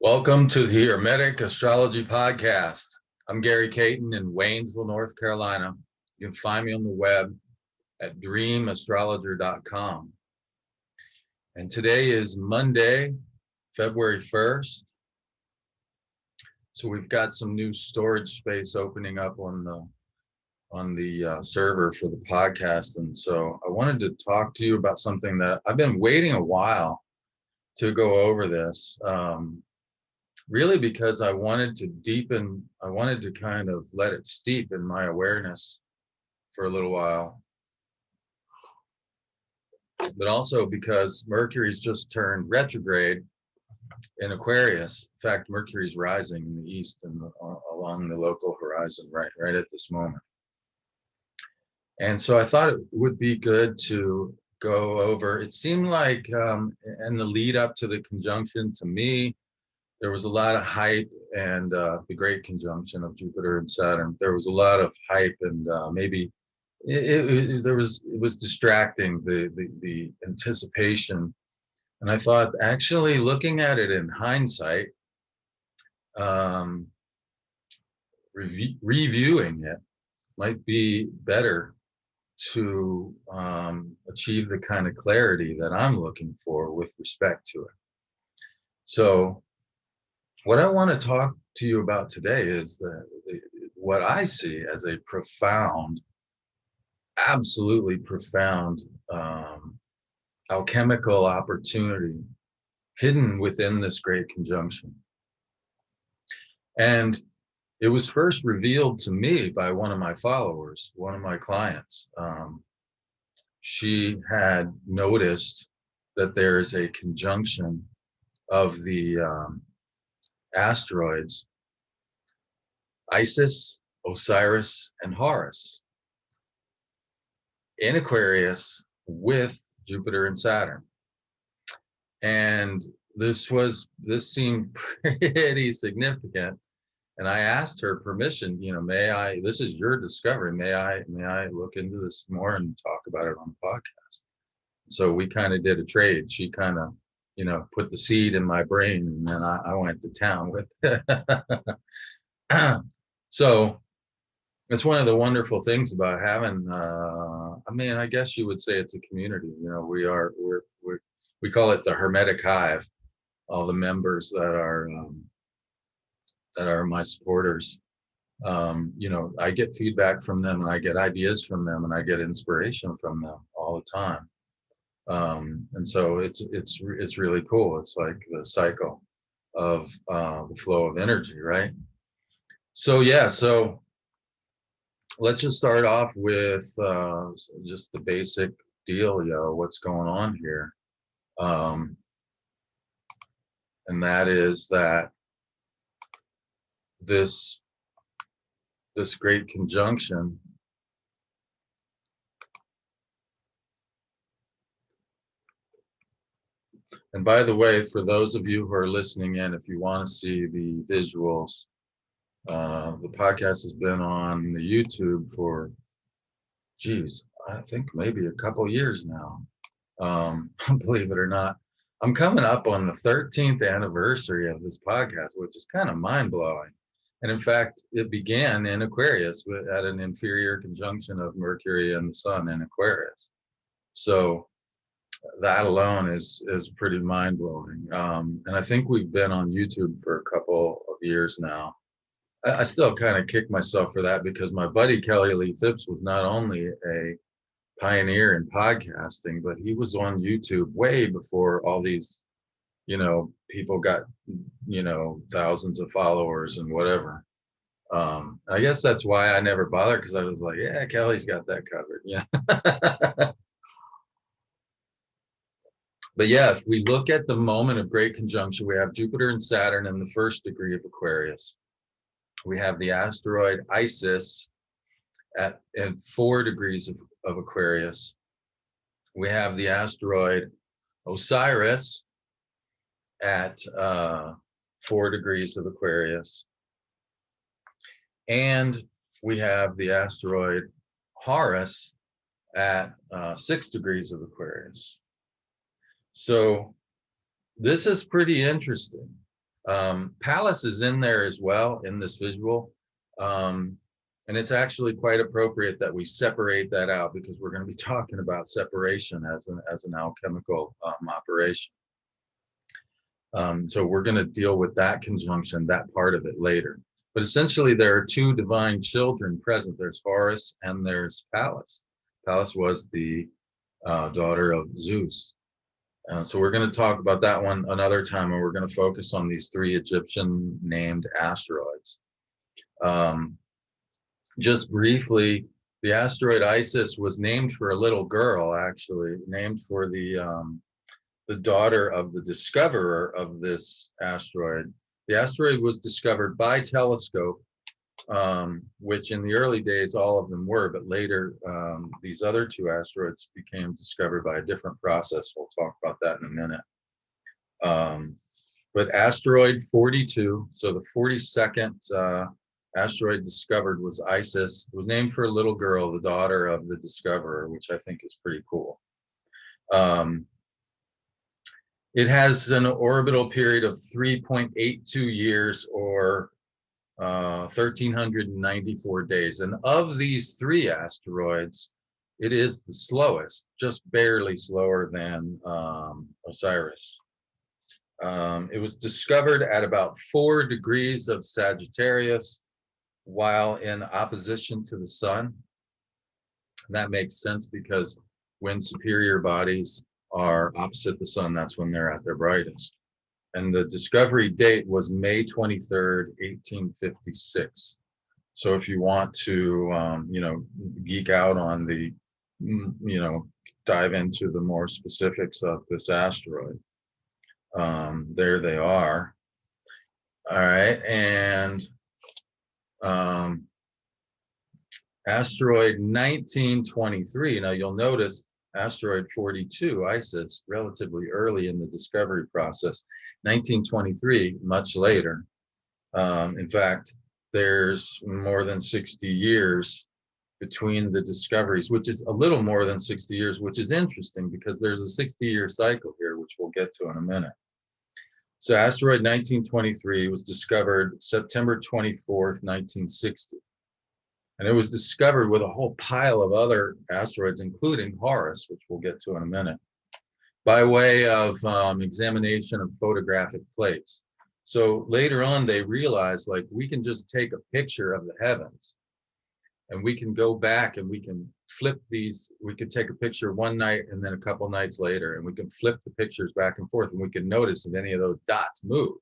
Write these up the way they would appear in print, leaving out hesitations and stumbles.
Welcome to the Hermetic Astrology Podcast. I'm Gary Caton in Waynesville, North Carolina. You can find me on the web at dreamastrologer.com. And today is Monday, February 1st. So we've got some new storage space opening up on the server for the podcast. And so I wanted to talk to you about something that I've been waiting a while to go over this. Really because I wanted to kind of let it steep in my awareness for a little while. But also because Mercury's just turned retrograde in Aquarius. In fact, Mercury's rising in the east and along the local horizon right at this moment. And so I thought it would be good to go over. It seemed like in the lead up to the conjunction, to me, there was a lot of hype, and the Great Conjunction of Jupiter and Saturn. There was a lot of hype, and maybe it was distracting, the anticipation. And I thought, actually, looking at it in hindsight, reviewing it might be better to achieve the kind of clarity that I'm looking for with respect to it. So what I want to talk to you about today is what I see as a profound, absolutely profound alchemical opportunity hidden within this great conjunction. And it was first revealed to me by one of my followers, one of my clients. She had noticed that there is a conjunction of the asteroids, Isis, Osiris, and Horus, in Aquarius with Jupiter and Saturn. And this seemed pretty significant. And I asked her permission, this is your discovery, may I look into this more and talk about it on the podcast? So we kind of did a trade. She kind of put the seed in my brain, and then I went to town with it. So it's one of the wonderful things about having, I guess you would say it's a community. We call it the Hermetic Hive, all the members that are my supporters. I get feedback from them, and I get ideas from them, and I get inspiration from them all the time. And so it's really cool. It's like the cycle of the flow of energy, right? So let's just start off with just the basic deal, what's going on here. And that is that this great conjunction and by the way, for those of you who are listening in, if you want to see the visuals, the podcast has been on the YouTube for, I think maybe a couple years now. Believe it or not, I'm coming up on the 13th anniversary of this podcast, which is kind of mind-blowing. And in fact, it began in Aquarius at an inferior conjunction of Mercury and the Sun in Aquarius. So that alone is pretty mind-blowing. And I think we've been on YouTube for a couple of years now. I still kind of kick myself for that, because my buddy Kelly Lee Phipps was not only a pioneer in podcasting, but he was on YouTube way before all these, people got, thousands of followers and whatever. I guess that's why I never bothered, because I was like, yeah, Kelly's got that covered. Yeah. But yeah, if we look at the moment of great conjunction, we have Jupiter and Saturn in the first degree of Aquarius. We have the asteroid Isis at 4 degrees of Aquarius. We have the asteroid Osiris at 4 degrees of Aquarius. And we have the asteroid Horus at 6 degrees of Aquarius. So this is pretty interesting. Pallas is in there as well in this visual. And it's actually quite appropriate that we separate that out, because we're going to be talking about separation as an alchemical operation. So we're going to deal with that conjunction, that part of it later. But essentially, there are two divine children present. There's Horus and there's Pallas. Pallas was the daughter of Zeus. So we're going to talk about that one another time, and we're going to focus on these three Egyptian named asteroids. Just briefly, the asteroid Isis was named for a little girl, actually, named for the daughter of the discoverer of this asteroid. The asteroid was discovered by telescope, which in the early days, all of them were, but later these other two asteroids became discovered by a different process. We'll talk about that in a minute. But asteroid 42, so the 42nd asteroid discovered was Isis. It was named for a little girl, the daughter of the discoverer, which I think is pretty cool. It has an orbital period of 3.82 years, or 1,394 days. And of these three asteroids, it is the slowest, just barely slower than Osiris. It was discovered at about 4 degrees of Sagittarius, while in opposition to the sun. And that makes sense, because when superior bodies are opposite the sun, that's when they're at their brightest. And the discovery date was May 23rd, 1856. So if you want to, geek out on the, dive into the more specifics of this asteroid, there they are. All right, and asteroid 1923. Now you'll notice asteroid 42, Isis, relatively early in the discovery process. 1923, much later. In fact, there's more than 60 years between the discoveries, which is a little more than 60 years, which is interesting because there's a 60-year cycle here, which we'll get to in a minute. So asteroid 1923 was discovered September 24th, 1960. And it was discovered with a whole pile of other asteroids, including Horus, which we'll get to in a minute, by way of examination of photographic plates. So later on, they realized, like, we can just take a picture of the heavens, and we can go back and we can flip these. We could take a picture one night and then a couple nights later, and we can flip the pictures back and forth, and we can notice if any of those dots move.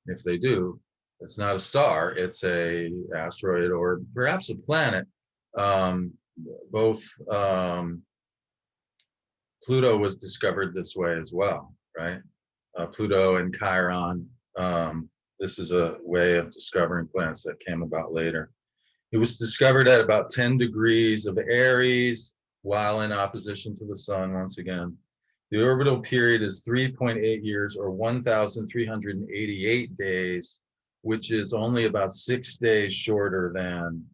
If they do, it's not a star, it's a asteroid or perhaps a planet. Both Pluto was discovered this way as well, right? Pluto and Chiron. This is a way of discovering planets that came about later. It was discovered at about 10 degrees of Aries, while in opposition to the sun, once again. The orbital period is 3.8 years, or 1,388 days, which is only about 6 days shorter than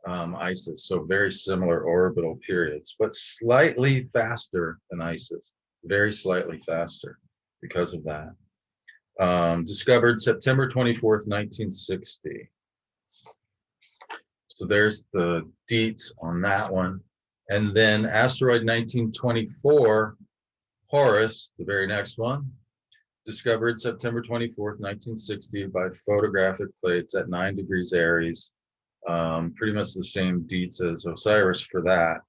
Isis. So very similar orbital periods, but slightly faster than Isis, very slightly faster because of that. Discovered September 24th, 1960. So there's the deets on that one. And then asteroid 1924, Horus, the very next one, discovered September 24th, 1960 by photographic plates at 9 degrees Aries. Pretty much the same deets as Osiris for that.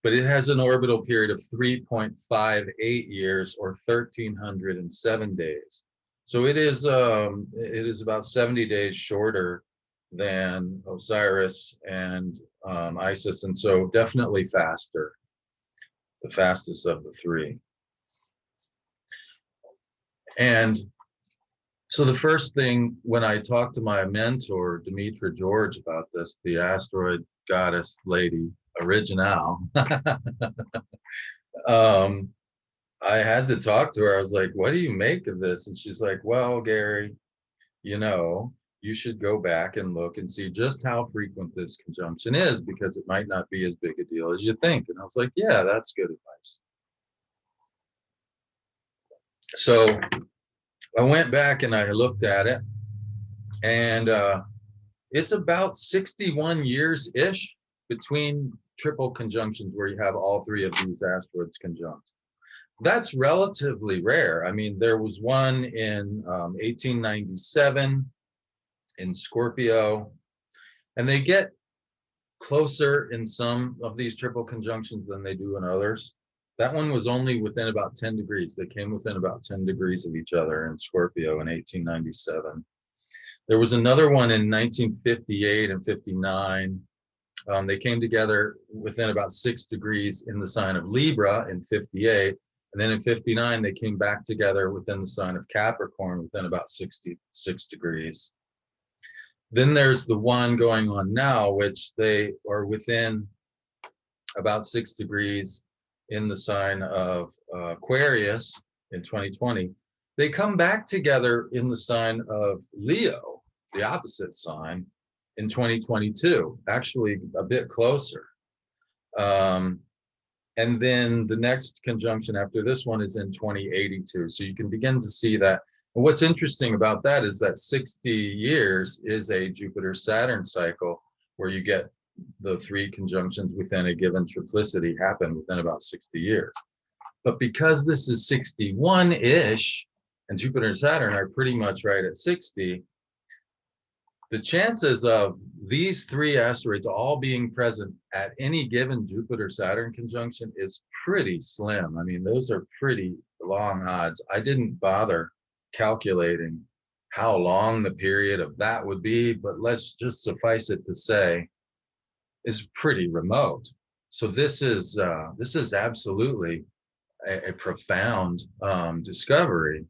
But it has an orbital period of 3.58 years, or 1,307 days. So it is about 70 days shorter than Osiris and Isis, and so definitely faster, the fastest of the three. And so the first thing, when I talked to my mentor, Demetra George, about this, the asteroid goddess lady, Original, I had to talk to her. I was like, what do you make of this? And she's like, well, Gary, you should go back and look and see just how frequent this conjunction is, because it might not be as big a deal as you think. And I was like, yeah, that's good advice. So I went back and I looked at it, and it's about 61 years-ish between triple conjunctions where you have all three of these asteroids conjunct. That's relatively rare. I mean, there was one in 1897 in Scorpio, and they get closer in some of these triple conjunctions than they do in others. That one was only within about 10 degrees. They came within about 10 degrees of each other in Scorpio in 1897. There was another one in 1958 and 59. They came together within about 6 degrees in the sign of Libra in 58. And then in 59, they came back together within the sign of Capricorn within about 66 degrees. Then there's the one going on now, which they are within about 6 degrees in the sign of Aquarius in 2020. They come back together in the sign of Leo, the opposite sign, in 2022, actually a bit closer. And then the next conjunction after this one is in 2082. So you can begin to see that. And what's interesting about that is that 60 years is a Jupiter-Saturn cycle where you get the three conjunctions within a given triplicity happen within about 60 years. But because this is 61-ish, and Jupiter and Saturn are pretty much right at 60, the chances of these three asteroids all being present at any given Jupiter-Saturn conjunction is pretty slim. I mean, those are pretty long odds. I didn't bother calculating how long the period of that would be, but let's just suffice it to say is pretty remote. So this is absolutely a profound discovery,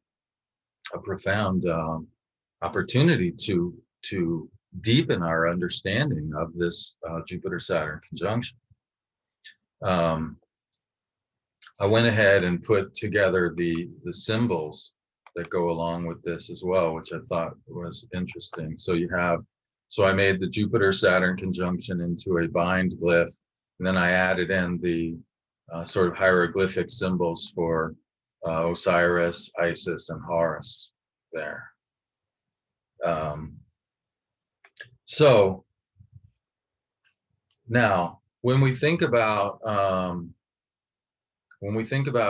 a profound opportunity to deepen our understanding of this Jupiter-Saturn conjunction. I went ahead and put together the symbols that go along with this as well, which I thought was interesting. So I made the Jupiter-Saturn conjunction into a bind glyph, and then I added in the sort of hieroglyphic symbols for Osiris, Isis, and Horus there. So now, when we think about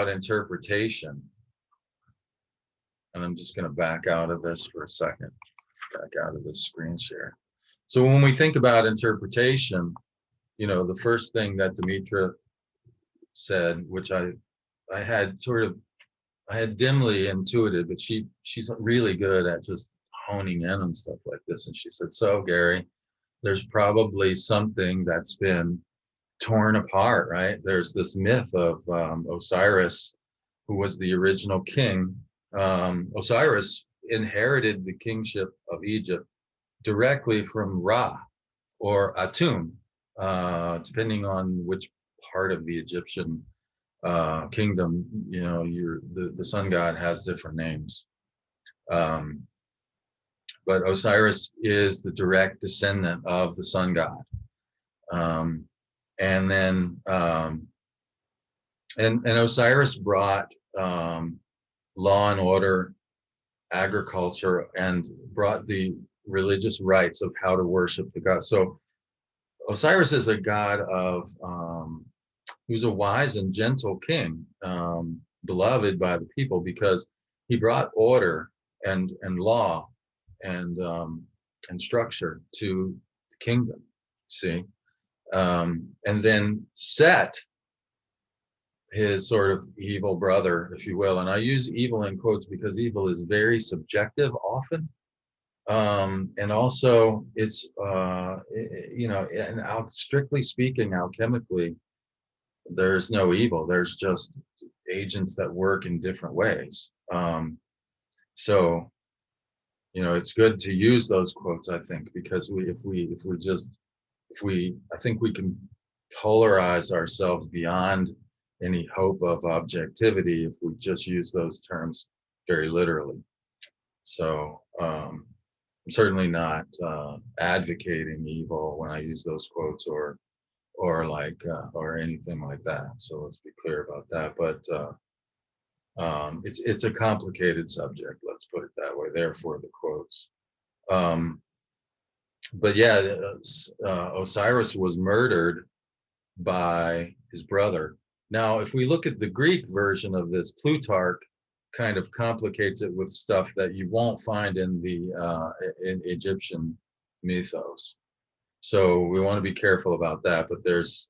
interpretation, and I'm just going to back out of this for a second, back out of this screen share. So when we think about interpretation, you know, the first thing that Demetra said, which I had dimly intuited, but she's really good at just honing in on stuff like this. And she said, so Gary, there's probably something that's been torn apart, right? There's this myth of Osiris, who was the original king. Osiris inherited the kingship of Egypt directly from Ra or Atum, depending on which part of the Egyptian kingdom, you know, the sun god has different names. But Osiris is the direct descendant of the sun god. And then and Osiris brought law and order, agriculture, and brought the religious rites of how to worship the god. So Osiris is a god of who's a wise and gentle king, beloved by the people because he brought order and law and structure to the kingdom. See, and then Set, his sort of evil brother, if you will, and I use evil in quotes because evil is very subjective often. And also it's, you know, and strictly speaking, alchemically, there's no evil. There's just agents that work in different ways. So, you know, it's good to use those quotes, I think, because I think we can polarize ourselves beyond any hope of objectivity if we just use those terms very literally. So I'm certainly not advocating evil when I use those quotes or anything like that. So let's be clear about that. It's a complicated subject, let's put it that way, therefore the quotes. But yeah, Osiris was murdered by his brother. Now, if we look at the Greek version of this, Plutarch kind of complicates it with stuff that you won't find in the in Egyptian mythos. So we want to be careful about that. But there's,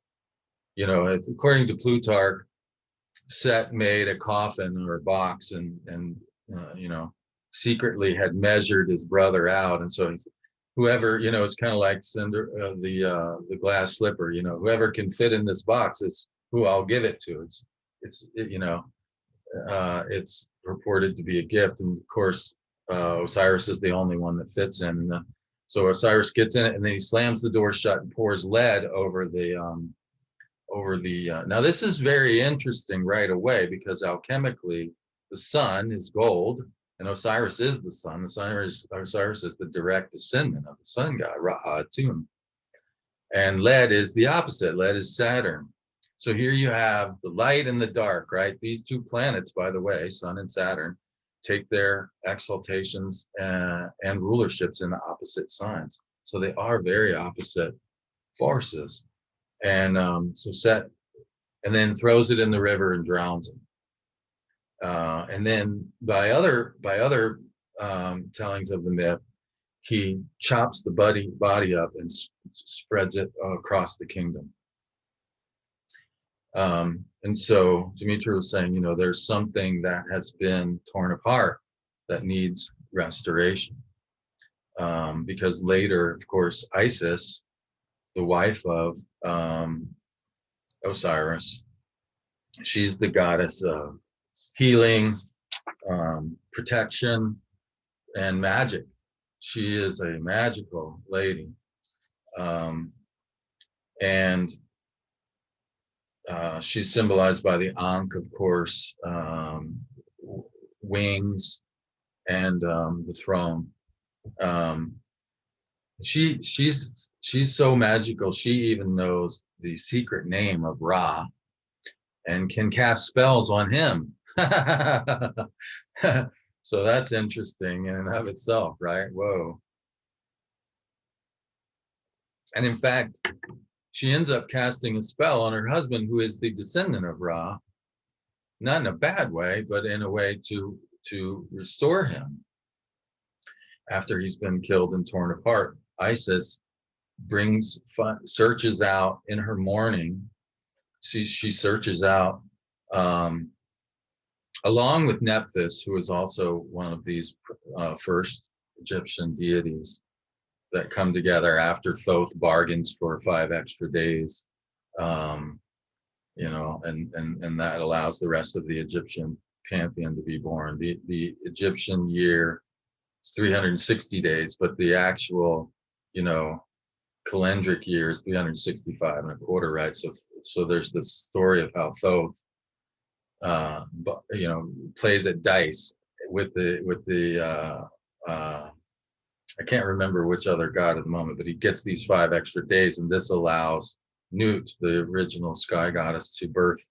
according to Plutarch, Set made a coffin or a box and secretly had measured his brother out, and so whoever, it's kind of like the glass slipper, whoever can fit in this box is who I'll give it to. It's purported to be a gift, and of course Osiris is the only one that fits in, and so Osiris gets in it, and then he slams the door shut and pours lead over the now this is very interesting right away, because alchemically the sun is gold and Osiris is the sun. Osiris is the direct descendant of the sun god Ra-Atun, and lead is the opposite. Lead is Saturn. So here you have the light and the dark, right? These two planets, by the way, Sun and Saturn, take their exaltations and rulerships in the opposite signs. So they are very opposite forces. And so Set, and then throws it in the river and drowns him. And then by other tellings of the myth, he chops the body up and spreads it across the kingdom. And so Dimitri was saying, there's something that has been torn apart that needs restoration. Because later, of course, Isis, the wife of Osiris, she's the goddess of healing, protection, and magic. She is a magical lady. And she's symbolized by the Ankh, of course, wings, and the throne. She's so magical, she even knows the secret name of Ra and can cast spells on him. So that's interesting in and of itself, right? Whoa. And in fact, she ends up casting a spell on her husband, who is the descendant of Ra, not in a bad way, but in a way to restore him after he's been killed and torn apart. Isis searches out in her mourning. She searches out, along with Nephthys, who is also one of these first Egyptian deities that come together after Thoth bargains for 5 extra days, and that allows the rest of the Egyptian pantheon to be born. The Egyptian year is 360 days, but the actual, calendric year is 365 and a quarter, right? So there's this story of how Thoth, plays at dice with the I can't remember which other god at the moment, but he gets these 5 extra days, and this allows Nut, the original sky goddess, to birth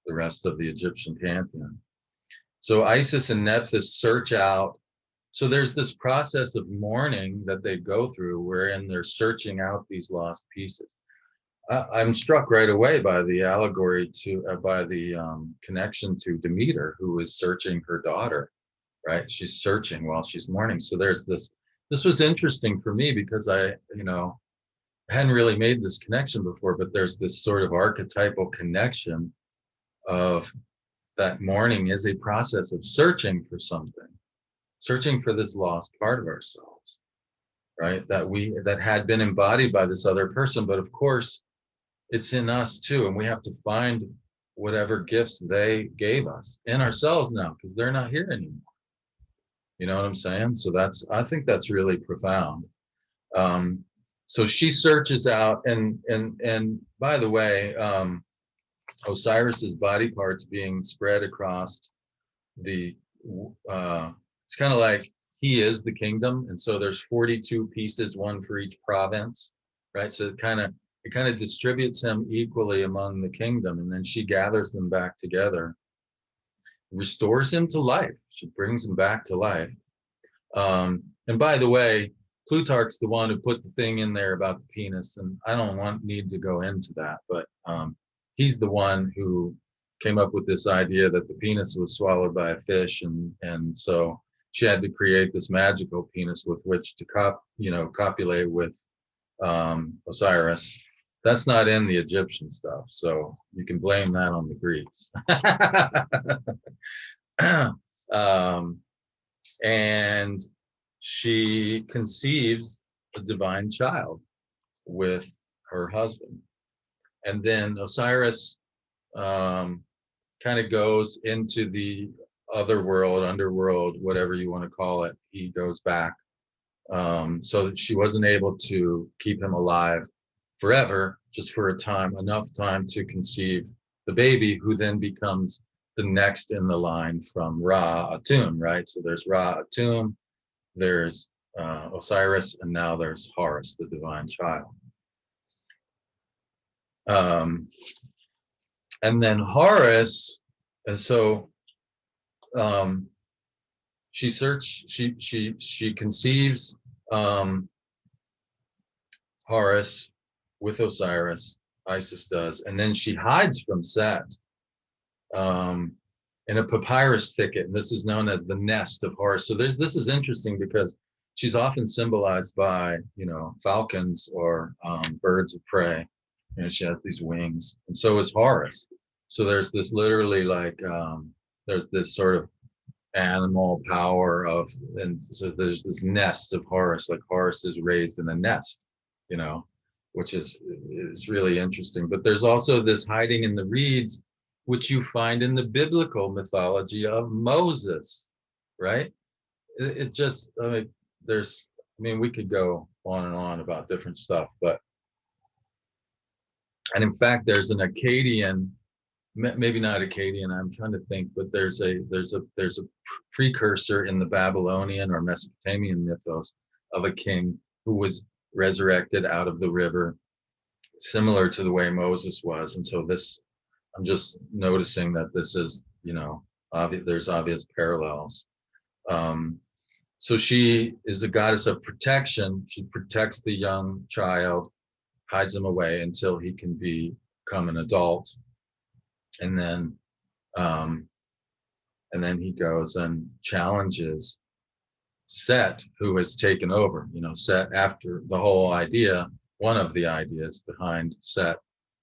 the rest of the Egyptian pantheon. So Isis and Nephthys search out. So there's this process of mourning that they go through, wherein they're searching out these lost pieces. I'm struck right away by the allegory by the connection to Demeter, who is searching her daughter, right? She's searching while she's mourning. So there's this was interesting for me, because I hadn't really made this connection before, but there's this sort of archetypal connection of that mourning is a process of searching for something, searching for this lost part of ourselves, right? That had been embodied by this other person, but of course it's in us too, and we have to find whatever gifts they gave us in ourselves now, because they're not here anymore. You know what I'm saying? So I think that's really profound. So she searches out, and by the way, Osiris's body parts being spread across the, it's kind of like he is the kingdom, and so there's 42 pieces, one for each province, right? So it kind of distributes him equally among the kingdom, and then she gathers them back together restores him to life. She brings him back to life. And by the way, Plutarch's the one who put the thing in there about the penis, and I don't need to go into that, but he's the one who came up with this idea that the penis was swallowed by a fish, and so she had to create this magical penis with which to copulate with Osiris. That's not in the Egyptian stuff, so you can blame that on the Greeks. And she conceives a divine child with her husband. And then Osiris kind of goes into the other world, underworld, whatever you want to call it. He goes back so that she wasn't able to keep him alive forever, just for a time, enough time to conceive the baby, who then becomes the next in the line from Ra Atum, right? So there's Ra Atum, there's Osiris, and now there's Horus, the divine child. And then Horus, and so she conceives Horus with Osiris, Isis does, and then she hides from Set in a papyrus thicket, and this is known as the nest of Horus. So this is interesting because she's often symbolized by falcons or birds of prey. She has these wings, and so is Horus. So there's this literally there's this sort of animal power and so there's this nest of Horus, like Horus is raised in a nest, which is really interesting. But there's also this hiding in the reeds, which you find in the biblical mythology of Moses, right? It just, we could go on and on about different stuff, and in fact, there's an Akkadian, maybe not Akkadian, I'm trying to think, but there's a precursor in the Babylonian or Mesopotamian mythos of a king who was resurrected out of the river, similar to the way Moses was. And so I'm just noticing that this is, there's obvious parallels. So she is a goddess of protection. She protects the young child, hides him away until he can become an adult. And then he goes and challenges Set, who has taken over. Set, after the whole idea, one of the ideas behind Set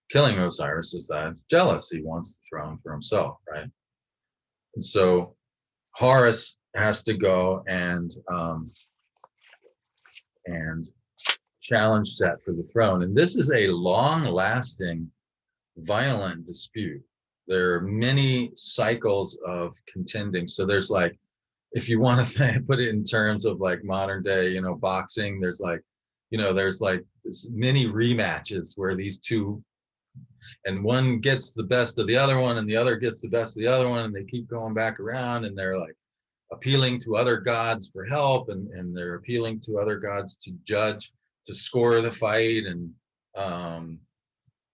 killing Osiris is that he's jealous. He wants the throne for himself, right? And so Horus has to go and challenge Set for the throne. And this is a long-lasting, violent dispute. There are many cycles of contending. So there's if you want to put it in terms of modern day, boxing, there's this many rematches where these two, and one gets the best of the other one and the other gets the best of the other one, and they keep going back around, and they're appealing to other gods for help, and they're appealing to other gods to judge, to score the fight. And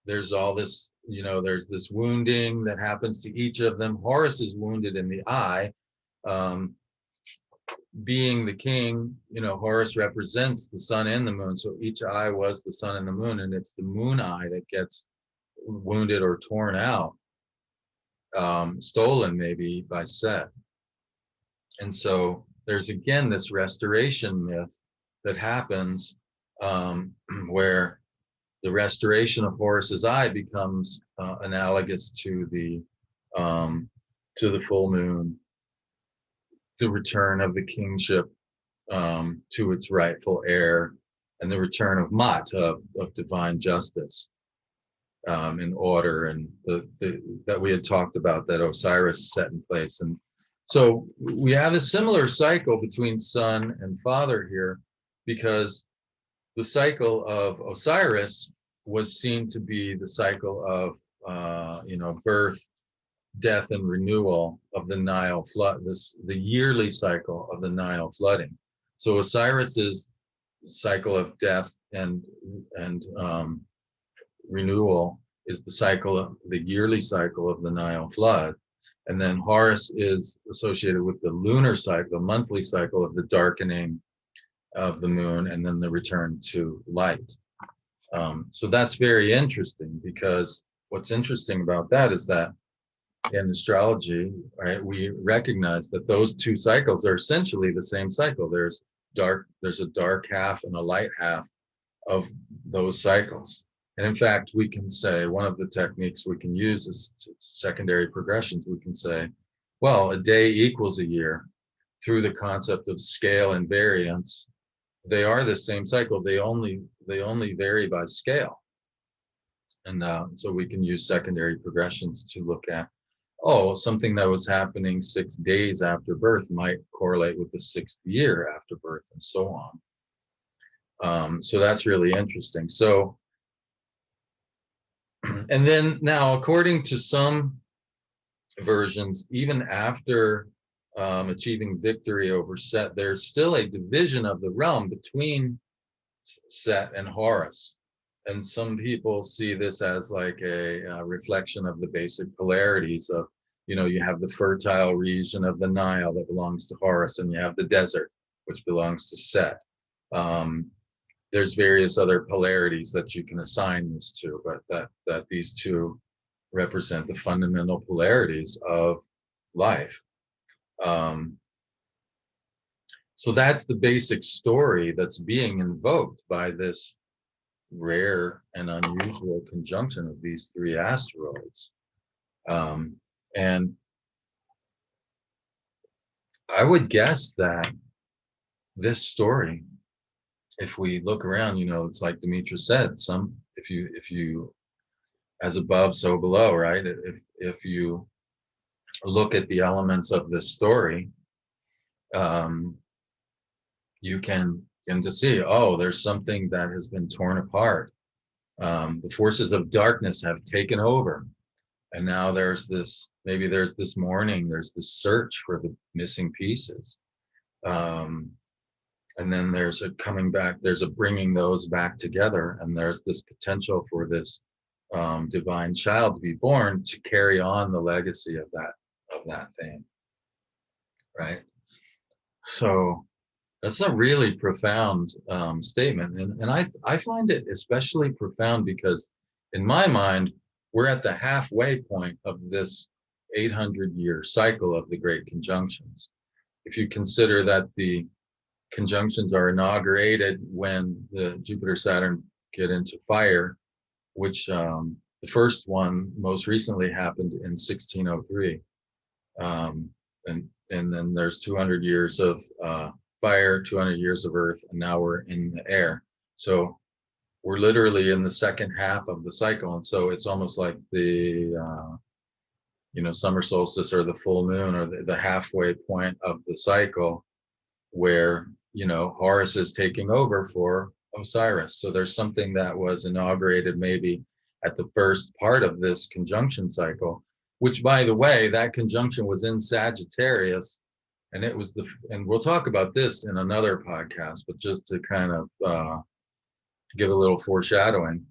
there's all this, there's this wounding that happens to each of them. Horus is wounded in the eye. Being the king, Horus represents the sun and the moon. So each eye was the sun and the moon, and it's the moon eye that gets wounded or torn out, stolen maybe by Set. And so there's again this restoration myth that happens where the restoration of Horus's eye becomes analogous to the full moon, the return of the kingship to its rightful heir, and the return of Mat, of divine justice and order, and that we had talked about, that Osiris set in place. And so we have a similar cycle between son and father here, because the cycle of Osiris was seen to be the cycle of birth, death, and renewal of the Nile flood, the yearly cycle of the Nile flooding. So Osiris's cycle of death and renewal is the yearly cycle of the Nile flood, And then Horus is associated with the lunar cycle, the monthly cycle of the darkening of the moon and then the return to light. So that's very interesting, because what's interesting about that is that in astrology, right, we recognize that those two cycles are essentially the same cycle. There's a dark half and a light half of those cycles. And in fact, we can say one of the techniques we can use is secondary progressions. We can say, well, a day equals a year through the concept of scale and variance. They are the same cycle. They only vary by scale. And so we can use secondary progressions to look at, oh, something that was happening 6 days after birth might correlate with the 6th year after birth, and so on. So that's really interesting. So, and then now, according to some versions, even after achieving victory over Set, there's still a division of the realm between Set and Horus. And some people see this as like a reflection of the basic polarities of, you have the fertile region of the Nile that belongs to Horus, and you have the desert, which belongs to Set. There's various other polarities that you can assign this to, but that these two represent the fundamental polarities of life. So that's the basic story that's being invoked by this rare and unusual conjunction of these three asteroids. And I would guess that this story, if we look around, it's like Demetra said, if you as above, so below, right? If you look at the elements of this story, you can to see, oh, there's something that has been torn apart. The forces of darkness have taken over, and now maybe there's this mourning, there's this search for the missing pieces, and then there's a coming back, there's a bringing those back together, and there's this potential for this divine child to be born to carry on the legacy of that thing, right? So that's a really profound statement, and I find it especially profound because, in my mind, we're at the halfway point of this 800-year cycle of the Great Conjunctions. If you consider that the conjunctions are inaugurated when the Jupiter-Saturn get into fire, which the first one most recently happened in 1603, and then there's 200 years of fire, 200 years of earth, and now we're in the air. So we're literally in the second half of the cycle, and so it's almost like the summer solstice or the full moon, or the halfway point of the cycle, where Horus is taking over for Osiris. So there's something that was inaugurated maybe at the first part of this conjunction cycle, which, by the way, that conjunction was in Sagittarius. And and we'll talk about this in another podcast, but just to kind of give a little foreshadowing,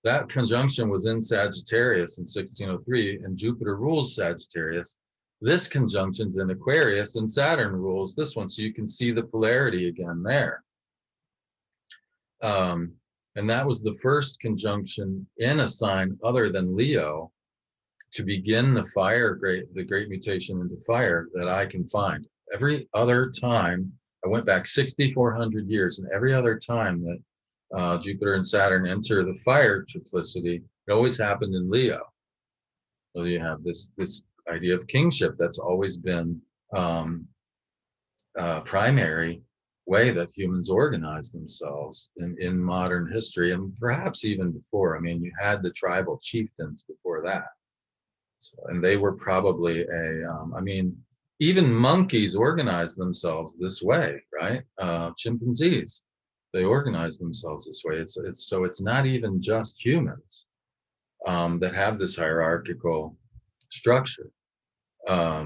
that conjunction was in Sagittarius in 1603, and Jupiter rules Sagittarius. This conjunction's in Aquarius, and Saturn rules this one. So you can see the polarity again there. And that was the first conjunction in a sign other than Leo to begin the great mutation into fire that I can find. Every other time, I went back 6,400 years, and every other time that Jupiter and Saturn enter the fire triplicity, it always happened in Leo. So you have this idea of kingship that's always been primary way that humans organize themselves in modern history, and perhaps even before. I mean, you had the tribal chieftains before that. So, and they were probably even monkeys organize themselves this way, right? Chimpanzees, they organize themselves this way. It's not even just humans that have this hierarchical structure. But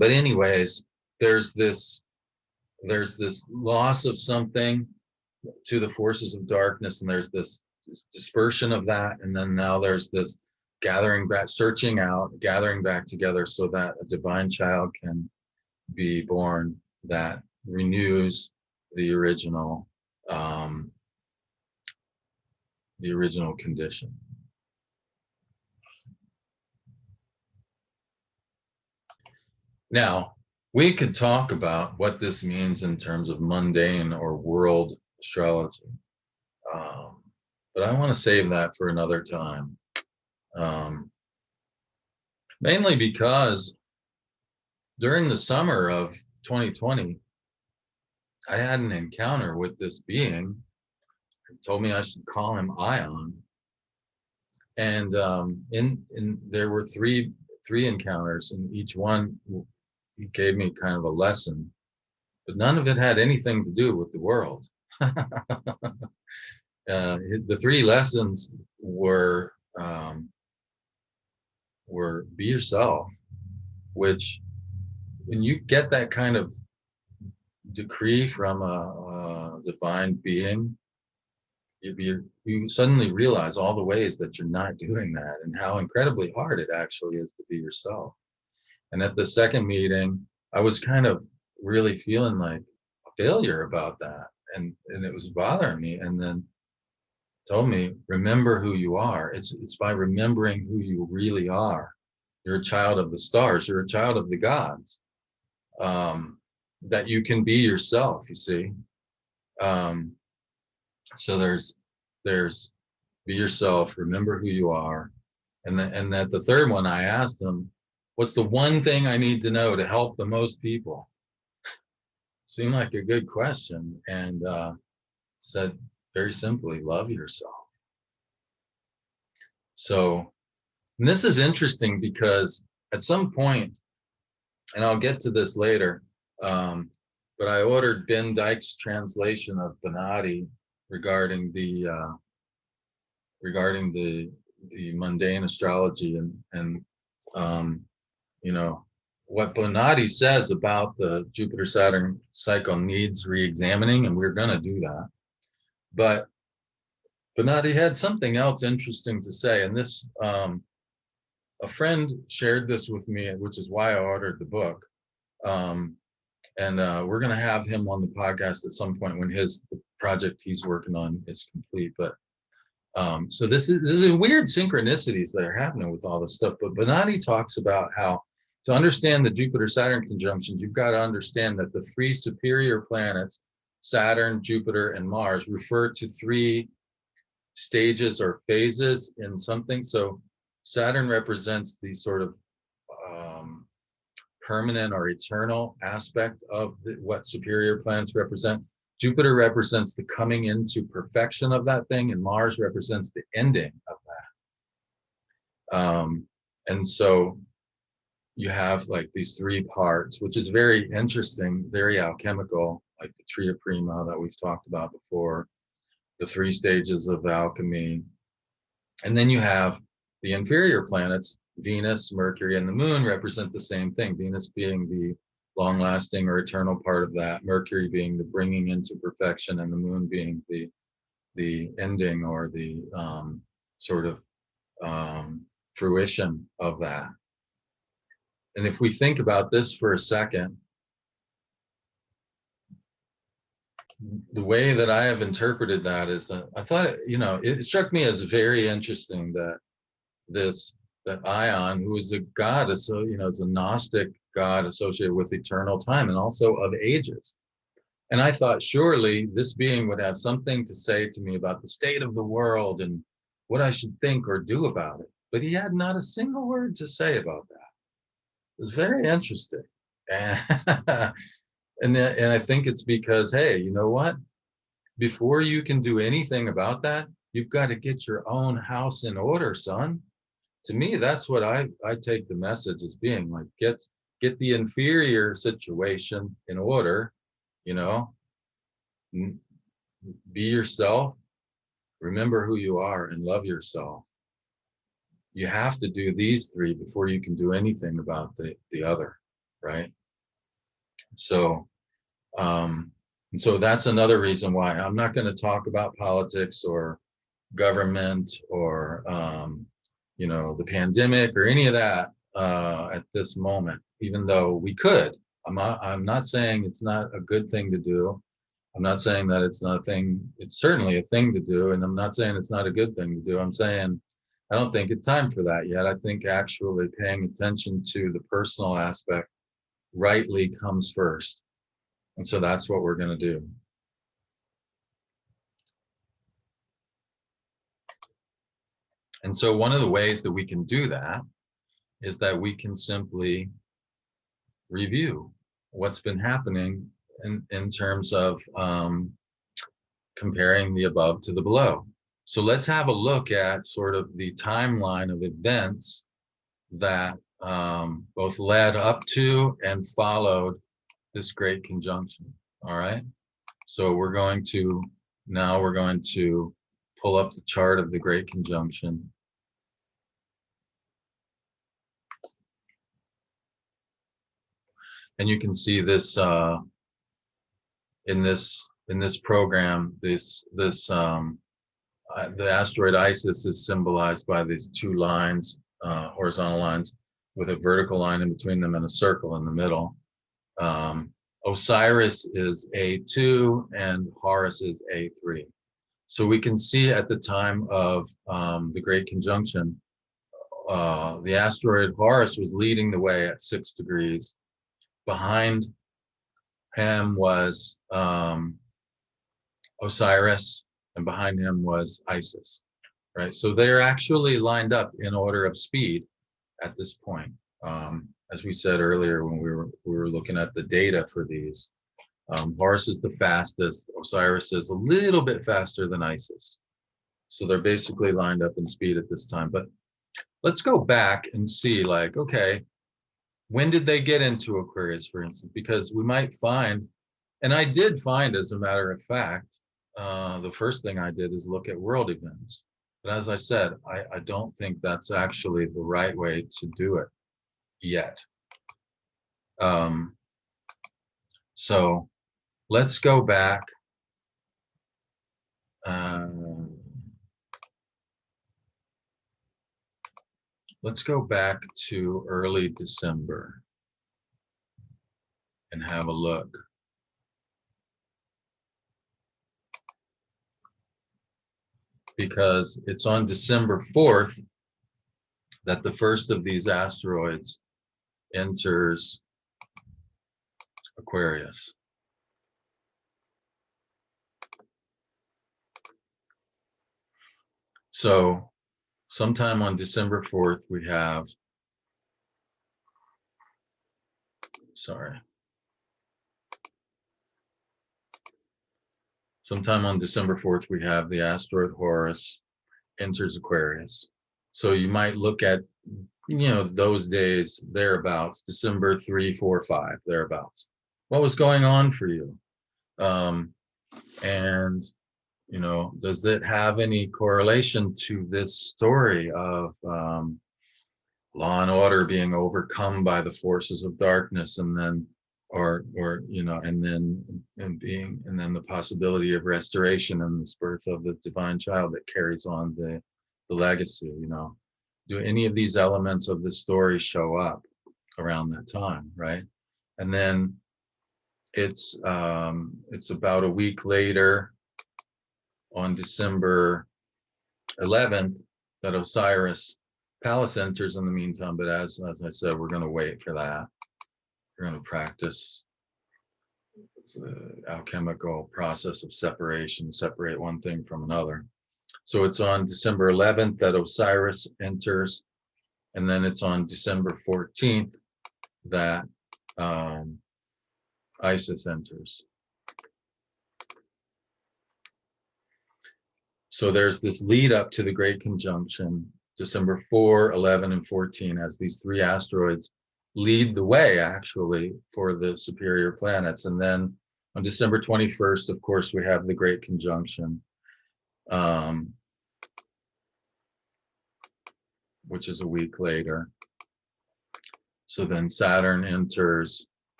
anyways, there's this loss of something to the forces of darkness, and there's this dispersion of that, and then now there's this gathering back, searching out, gathering back together so that a divine child can be born that renews the original condition. Now, we could talk about what this means in terms of mundane or world astrology, but I want to save that for another time. Mainly because during the summer of 2020, I had an encounter with this being who told me I should call him Ion. And there were three encounters, and each one he gave me kind of a lesson, but none of it had anything to do with the world. The three lessons were be yourself, which when you get that kind of decree from a divine being, you suddenly realize all the ways that you're not doing that and how incredibly hard it actually is to be yourself. And at the second meeting, I was kind of really feeling like a failure about that. And it was bothering me. And then told me, remember who you are. It's by remembering who you really are. You're a child of the stars. You're a child of the gods. That you can be yourself, you see. So there's be yourself, remember who you are. And at the third one, I asked them, what's the one thing I need to know to help the most people? Seemed like a good question. And said very simply, love yourself. So, and this is interesting because at some point, and I'll get to this later, but I ordered Ben Dyke's translation of Bonatti regarding the mundane astrology and you know, what Bonatti says about the Jupiter-Saturn cycle needs re-examining, and we're going to do that. But Bonatti had something else interesting to say, and this a friend shared this with me, which is why I ordered the book. And we're going to have him on the podcast at some point when the project he's working on is complete. But so this is weird synchronicities that are happening with all this stuff. But Bonatti talks about how to understand the Jupiter-Saturn conjunctions, you've got to understand that the three superior planets, Saturn, Jupiter, and Mars, refer to three stages or phases in something. So Saturn represents the sort of permanent or eternal aspect of what superior planets represent. Jupiter represents the coming into perfection of that thing, and Mars represents the ending of that. And so you have like these three parts, which is very interesting, very alchemical, like the Tria Prima that we've talked about before, the three stages of alchemy. And then you have the inferior planets, Venus, Mercury, and the Moon represent the same thing. Venus being the long-lasting or eternal part of that, Mercury being the bringing into perfection, and the Moon being the ending or the sort of fruition of that. And if we think about this for a second, the way that I have interpreted that is that I thought, it struck me as very interesting that that Ion, who is a god, so is a Gnostic god associated with eternal time and also of ages. And I thought surely this being would have something to say to me about the state of the world and what I should think or do about it. But he had not a single word to say about that. It was very interesting. And I think it's because, hey, you know what? Before you can do anything about that, you've got to get your own house in order, son. To me, that's what I take the message as being like, get the inferior situation in order, be yourself, remember who you are, and love yourself. You have to do these three before you can do anything about the other, right? So, and so that's another reason why I'm not going to talk about politics or government or you know, the pandemic or any of that at this moment, even though we could. I'm not saying it's not a good thing to do. I'm not saying that it's not a thing. It's certainly a thing to do, and I'm not saying it's not a good thing to do. I'm saying I don't think it's time for that yet. I think actually paying attention to the personal aspect rightly comes first. And so that's what we're going to do. And so one of the ways that we can do that is that we can simply review what's been happening in terms of comparing the above to the below. So let's have a look at sort of the timeline of events that both led up to and followed this great conjunction. All right. So we're going to pull up the chart of the great conjunction. And you can see this in this program, the asteroid Isis is symbolized by these two lines, horizontal lines, with a vertical line in between them and a circle in the middle. Osiris is A2 and Horus is A3. So we can see at the time of the Great Conjunction, the asteroid Horus was leading the way at 6 degrees. Behind him was Osiris, and behind him was Isis, right? So they're actually lined up in order of speed at this point. As we said earlier when we were looking at the data for these, Horus is the fastest, Osiris is a little bit faster than Isis. So they're basically lined up in speed at this time. But let's go back and see, like, okay, when did they get into Aquarius, for instance? Because we might find, and I did find, as a matter of fact, the first thing I did is look at world events. But as I said, I don't think that's actually the right way to do it yet. So let's go back. Let's go back to early December and have a look. Because it's on December 4th that the first of these asteroids enters Aquarius. So sometime on December 4th, we have, sometime on December 4th, we have the asteroid Horus enters Aquarius. So you might look at, you know, those days thereabouts, December 3, 4, 5, thereabouts. What was going on for you? And, you know, does it have any correlation to this story of law and order being overcome by the forces of darkness, and then, or you know, and then the possibility of restoration and this birth of the divine child that carries on the legacy? You know, do any of these elements of the story show up around that time, right? And then it's about a week later, on December 11th, that Osiris Pallas enters in the meantime. But as I said, we're going to wait for that. We're going to practice the alchemical process of separation, separate one thing from another. So it's on December 11th that Osiris enters, and then it's on December 14th that Isis enters. So there's this lead up to the Great Conjunction, December 4, 11, and 14, as these three asteroids lead the way, actually, for the superior planets. And then on December 21st, of course, we have the Great Conjunction, which is a week later. So then Saturn enters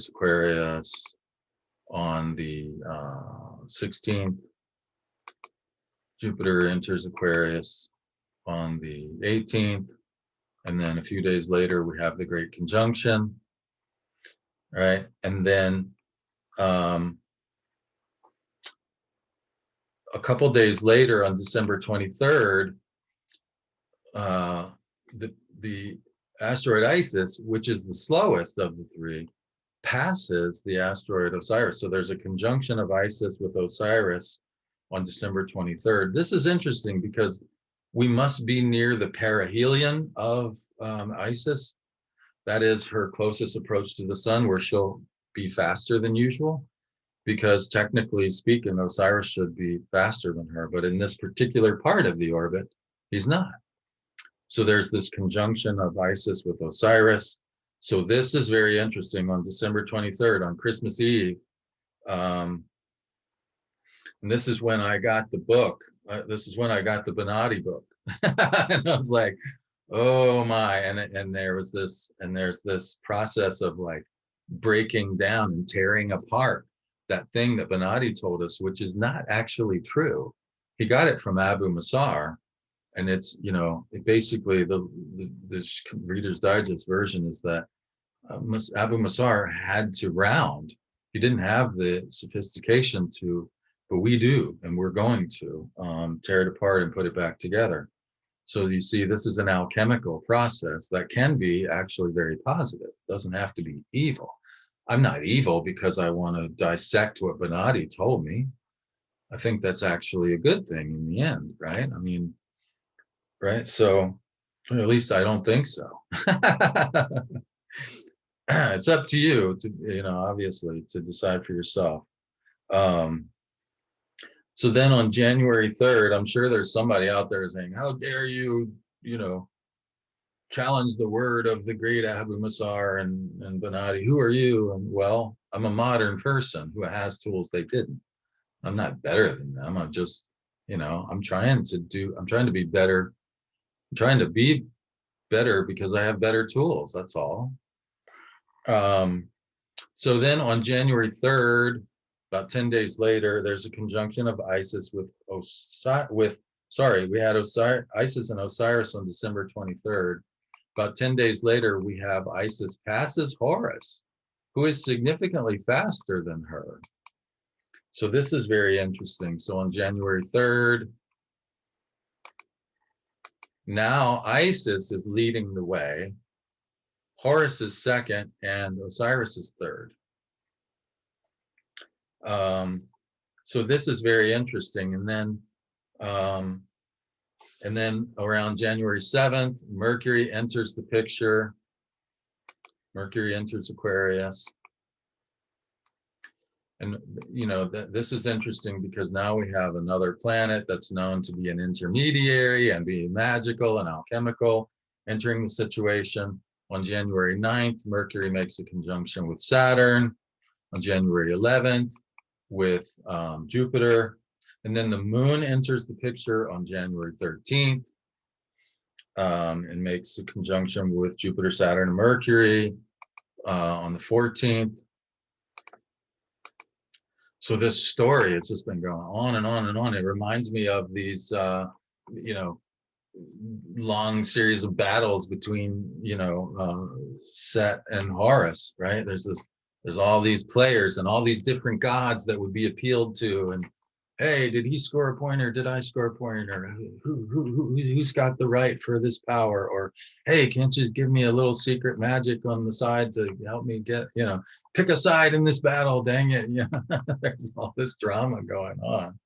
Aquarius on the 16th. Jupiter enters Aquarius on the 18th. And then a few days later, we have the Great Conjunction, right? And then a couple days later, on December 23rd, the asteroid Isis, which is the slowest of the three, passes the asteroid Osiris. So there's a conjunction of Isis with Osiris on December 23rd. This is interesting because we must be near the perihelion of Isis. That is her closest approach to the sun, where she'll be faster than usual, because technically speaking, Osiris should be faster than her. But in this particular part of the orbit, he's not. So there's this conjunction of Isis with Osiris. So this is very interesting on December 23rd, on Christmas Eve. And this is when I got the book. This is when I got the Bonatti book. And I was like, oh my, and there's this process of like breaking down and tearing apart that thing that Bonatti told us, which is not actually true. He got it from Abu Massar, and it's, you know, it basically the Reader's Digest version is that Abu Massar had to round. He didn't have the sophistication to, but we do, and we're going to tear it apart and put it back together. So you see, this is an alchemical process that can be actually very positive. It doesn't have to be evil. I'm not evil because I want to dissect what Bonatti told me. I think that's actually a good thing in the end, right? I mean, right? So, or at least I don't think so. It's up to you to, you know, obviously to decide for yourself. So then on January 3rd, I'm sure there's somebody out there saying, how dare you, you know, challenge the word of the great Abu Massar and Bonatti. Who are you? And well, I'm a modern person who has tools they didn't. I'm not better than them. I'm just, you know, I'm trying to be better. I'm trying to be better because I have better tools. That's all. So then on January 3rd, about 10 days later, there's a conjunction of Isis with we had Isis and Osiris on December 23rd. About 10 days later, we have Isis passes Horus, who is significantly faster than her. So this is very interesting. So on January 3rd, now Isis is leading the way. Horus is second and Osiris is third. So this is very interesting. And then around January 7th, Mercury enters the picture. Mercury enters Aquarius. And, you know, this is interesting because now we have another planet that's known to be an intermediary and be magical and alchemical entering the situation. On January 9th, Mercury makes a conjunction with Saturn. On January 11th, with Jupiter. And then the moon enters the picture on January 13th and makes a conjunction with Jupiter, Saturn, and Mercury on the 14th. So this story, it's just been going on and on and on. It reminds me of these, you know, long series of battles between, you know, Set and Horus, right? There's all these players and all these different gods that would be appealed to, and hey, did he score a point or did I score a point, or who's got the right for this power, or hey, can't you give me a little secret magic on the side to help me get, you know, pick a side in this battle, dang it. Yeah. There's all this drama going on.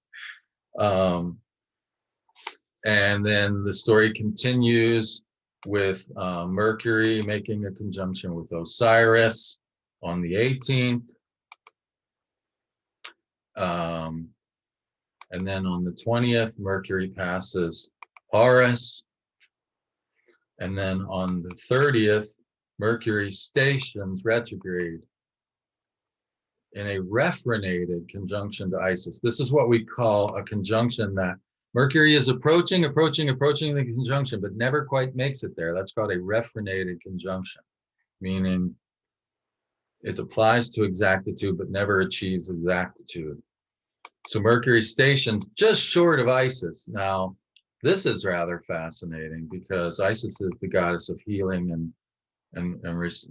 And then the story continues with Mercury making a conjunction with Osiris on the 18th. And then on the 20th, Mercury passes Horus. And then on the 30th, Mercury stations retrograde in a rephrenated conjunction to Isis. This is what we call a conjunction that Mercury is approaching the conjunction, but never quite makes it there. That's called a rephrenated conjunction, meaning it applies to exactitude, but never achieves exactitude. So Mercury stations just short of Isis. Now, This is rather fascinating because Isis is the goddess of healing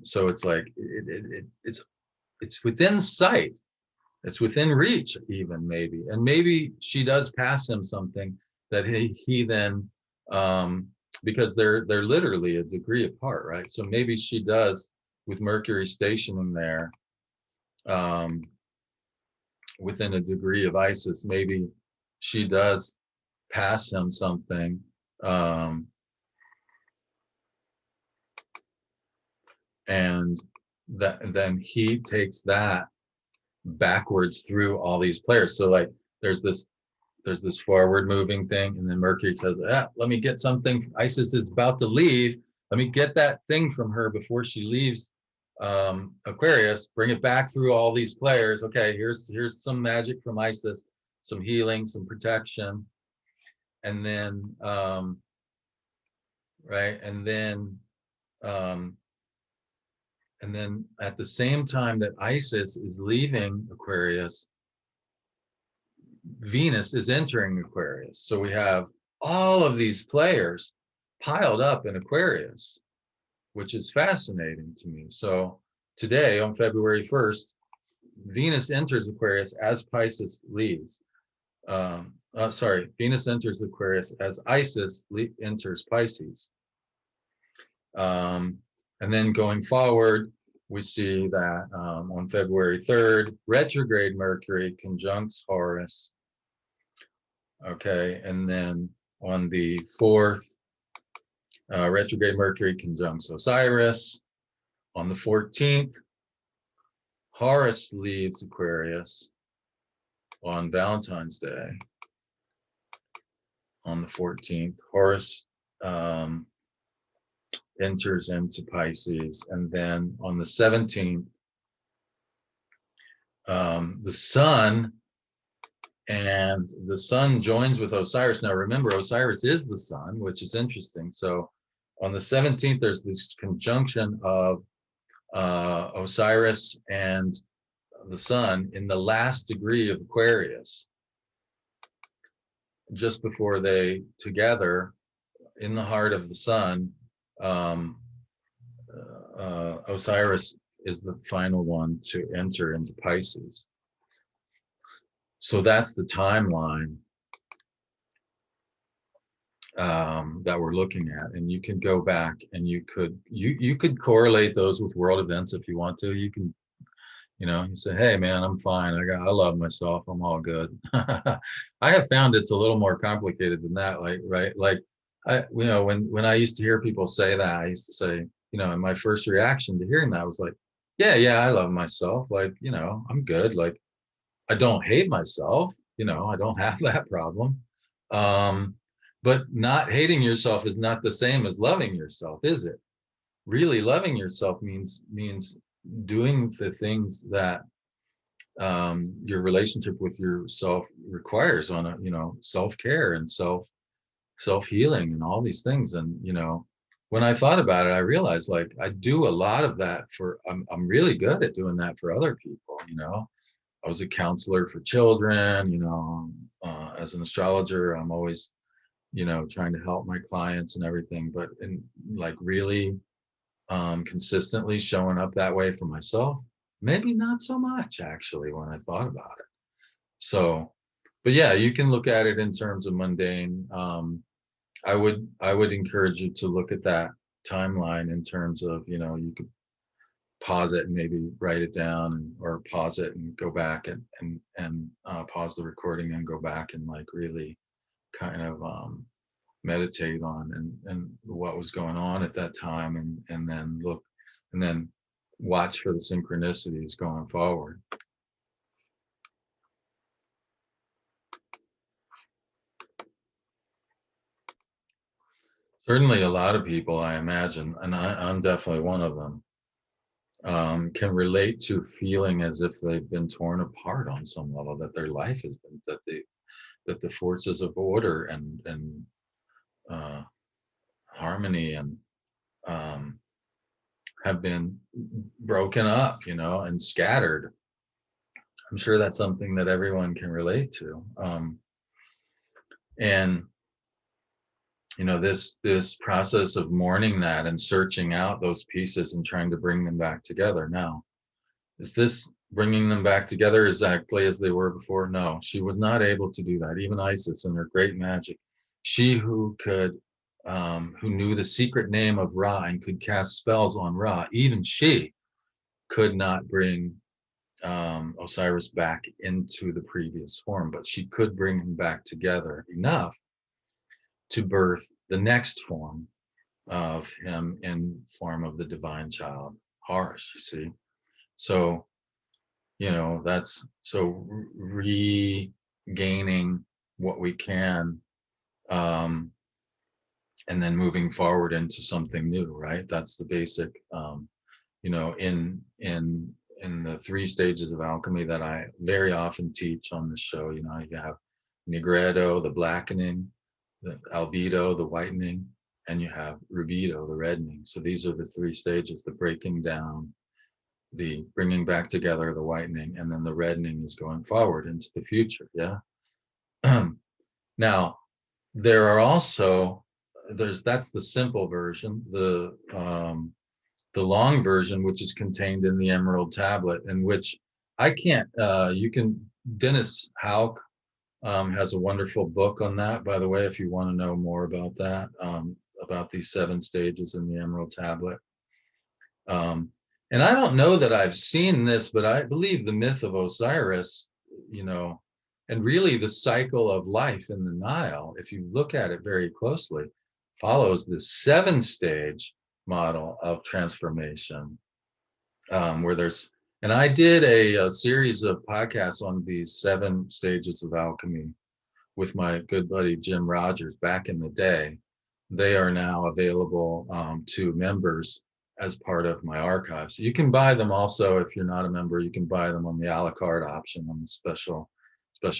so it's like it's within sight, it's within reach even maybe, and maybe she does pass him something that he then because they're literally a degree apart, right? So maybe she does, with Mercury stationing there um, within a degree of Isis, maybe she does pass him something, um, and then he takes that backwards through all these players. So like there's this forward moving thing, and then Mercury says, let me get something. Isis is about to leave. Let me get that thing from her before she leaves Aquarius, bring it back through all these players. Okay, here's some magic from Isis, some healing, some protection. And then right, um, and then at the same time that Isis is leaving Aquarius, Venus is entering Aquarius. So we have all of these players piled up in Aquarius, which is fascinating to me. So today, on February 1st, Venus enters Aquarius as Pisces leaves. Venus enters Aquarius as Isis enters Pisces. And then going forward, we see that on February 3rd, retrograde Mercury conjuncts Horus. Okay, and then on the 4th, retrograde Mercury conjuncts Osiris. On the 14th, Horus leaves Aquarius on Valentine's Day. On the 14th, Horus enters into Pisces. And then on the 17th, the sun joins with Osiris. Now remember, Osiris is the sun, which is interesting. So on the 17th, there's this conjunction of Osiris and the sun in the last degree of Aquarius, just before they together in the heart of the sun. Osiris is the final one to enter into Pisces. So that's the timeline that we're looking at, and you can go back and you could correlate those with world events if you want to. You can, you say, hey man, I'm fine. I love myself. I'm all good. I have found it's a little more complicated than that. Like, right. Like when I used to hear people say that, I used to say, and my first reaction to hearing that was like, yeah, I love myself. Like, I'm good. Like, I don't hate myself. I don't have that problem. But not hating yourself is not the same as loving yourself, is it? Really loving yourself means doing the things that your relationship with yourself requires on a self-care and self-healing and all these things. And when I thought about it, I realized like I do a lot of that I'm really good at doing that for other people. I was a counselor for children. As an astrologer, I'm always trying to help my clients and everything, but in like really consistently showing up that way for myself, maybe not so much actually when I thought about it. So, but yeah, you can look at it in terms of mundane. I would encourage you to look at that timeline in terms of, you could pause it and maybe write it down, or pause it and go back and pause the recording and go back and like really kind of meditate on and what was going on at that time, and then look and then watch for the synchronicities going forward. Certainly a lot of people, I imagine, and I'm definitely one of them, can relate to feeling as if they've been torn apart on some level, that their life has been, that the forces of order and harmony and have been broken up, and scattered. I'm sure that's something that everyone can relate to. And this process of mourning that and searching out those pieces and trying to bring them back together. Now, is this bringing them back together exactly as they were before? No, she was not able to do that. Even Isis in her great magic, she who knew the secret name of Ra and could cast spells on Ra, even she could not bring Osiris back into the previous form, but she could bring him back together enough to birth the next form of him in form of the divine child, Horus, you see. So, that's so regaining what we can, and then moving forward into something new, right? That's the basic, in the 3 stages of alchemy that I very often teach on the show. You have nigredo, the blackening, the albedo, the whitening, and you have rubedo, the reddening. So these are the 3 stages: the breaking down, the bringing back together, the whitening, and then the reddening is going forward into the future. Yeah. Now, there are also that's the simple version. The long version, which is contained in the Emerald Tablet, and which I can't. Dennis Houck has a wonderful book on that, by the way, if you want to know more about that, about these 7 stages in the Emerald Tablet. And I don't know that I've seen this, but I believe the myth of Osiris, and really the cycle of life in the Nile, if you look at it very closely, follows the 7-stage model of transformation, where and I did a series of podcasts on these 7 stages of alchemy with my good buddy Jim Rogers back in the day. They are now available to members as part of my archives. You can buy them also if you're not a member. You can buy them on the a la carte option on the special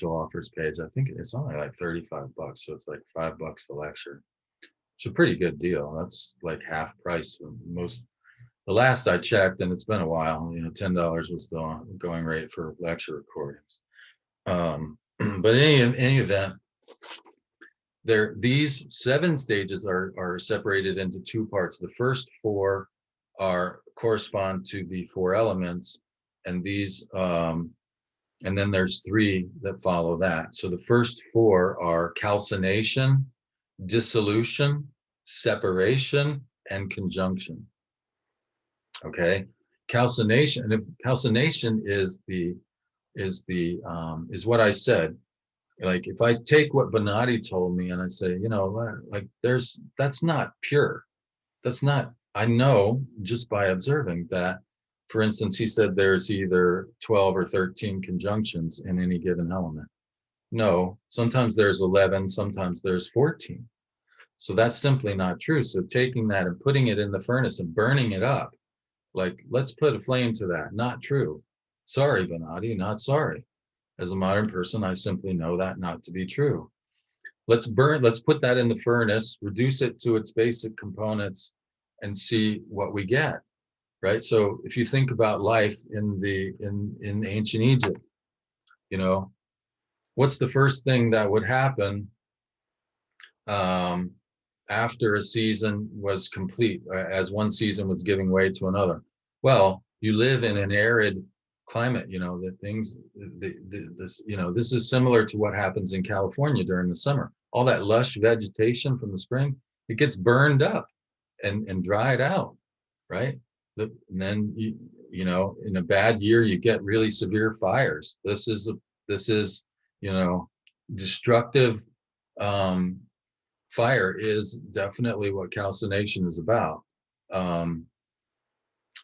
offers page. I think it's only like $35, so it's like $5 the lecture. It's a pretty good deal. That's like half price. The last I checked, and it's been a while, $10 was the going rate for lecture recordings. But in any event, these 7 stages are separated into 2 parts. The first 4 correspond to the 4 elements, and these and then there's 3 that follow that. So the first 4 are calcination, dissolution, separation, and conjunction. Okay, calcination, and if calcination is what I said. Like if I take what Bonatti told me and I say, that's not pure. That's not, I know just by observing that, for instance, he said there's either 12 or 13 conjunctions in any given element. No, sometimes there's 11, sometimes there's 14. So that's simply not true. So taking that and putting it in the furnace and burning it up, like, let's put a flame to that. Not true. Sorry, Bonatti, not sorry. As a modern person, I simply know that not to be true. Let's put that in the furnace, reduce it to its basic components, and see what we get, right? So if you think about life in ancient Egypt, what's the first thing that would happen after a season was complete, as one season was giving way to another? Well, you live in an arid climate, this is similar to what happens in California during the summer. All that lush vegetation from the spring, it gets burned up and dried out, right? And then in a bad year you get really severe fires. This is destructive. Fire is definitely what calcination is about.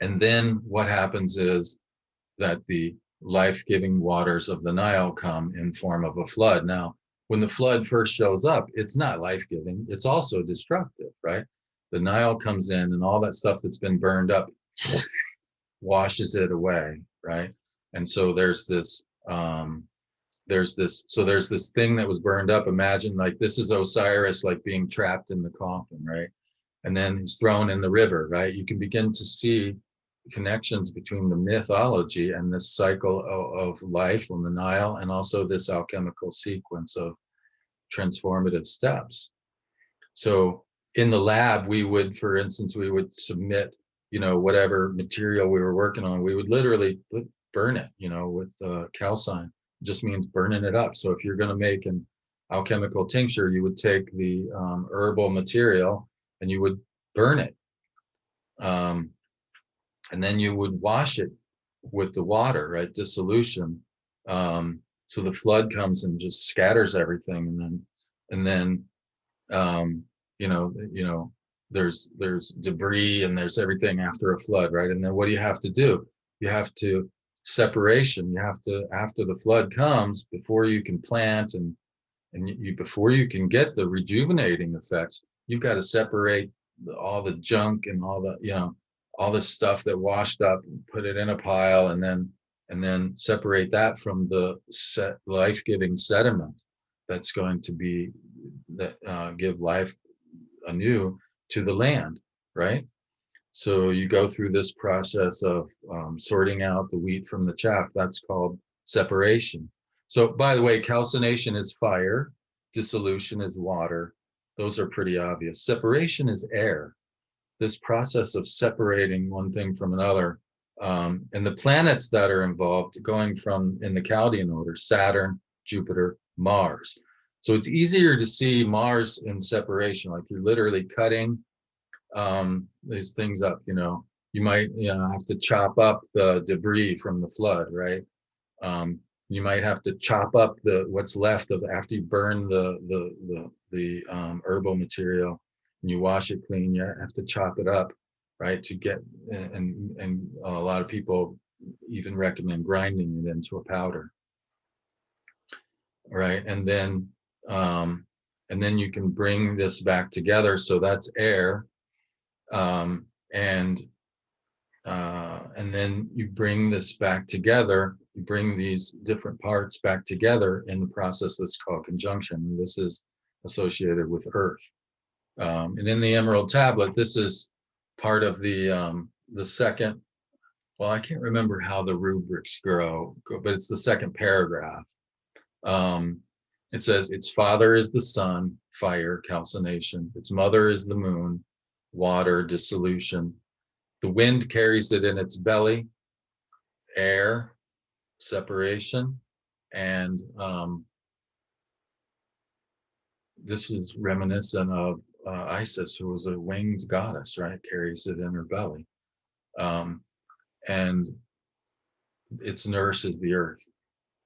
And then what happens is that the life-giving waters of the Nile come in form of a flood. Now, when the flood first shows up, it's not life-giving, it's also destructive, right? The Nile comes in and all that stuff that's been burned up washes it away, right? And so there's this thing that was burned up. Imagine, like, this is Osiris, like being trapped in the coffin, right? And then he's thrown in the river, right? You can begin to see connections between the mythology and this cycle of life on the Nile, and also this alchemical sequence of transformative steps. So in the lab, we would, for instance, we would submit, whatever material we were working on. We would literally burn it, with calcine. It just means burning it up. So if you're going to make an alchemical tincture, you would take the herbal material and you would burn it. And then you would wash it with the water, right? Dissolution. So the flood comes and just scatters everything, and then there's debris and there's everything after a flood, right? And then what do you have to do? You have to separation. You have to, after the flood comes, before you can plant and you before you can get the rejuvenating effects, you've got to separate all the junk and all the stuff that washed up and put it in a pile, and then separate that from the life-giving sediment that's going to be that give life anew to the land, right? So you go through this process of sorting out the wheat from the chaff. That's called separation. So, by the way, calcination is fire, dissolution is water. Those are pretty obvious. Separation is air. This process of separating one thing from another, and the planets that are involved, going from in the Chaldean order: Saturn, Jupiter, Mars. So it's easier to see Mars in separation, like you're literally cutting these things up. You might have to chop up the debris from the flood, right? You might have to chop up what's left of after you burn the herbal material and you wash it clean. You have to chop it up, right, to get, and a lot of people even recommend grinding it into a powder, right? And then you can bring this back together. So that's air, and then you bring this back together. You bring these different parts back together in the process that's called conjunction. This is associated with Earth. And in the Emerald Tablet, this is part of the second. Well, I can't remember how the rubrics go, but it's the second paragraph. It says its father is the sun, fire, calcination. Its mother is the moon, water, dissolution. The wind carries it in its belly, air, separation. And this is reminiscent of Isis, who was a winged goddess, right? Carries it in her belly. And its nurse is the earth.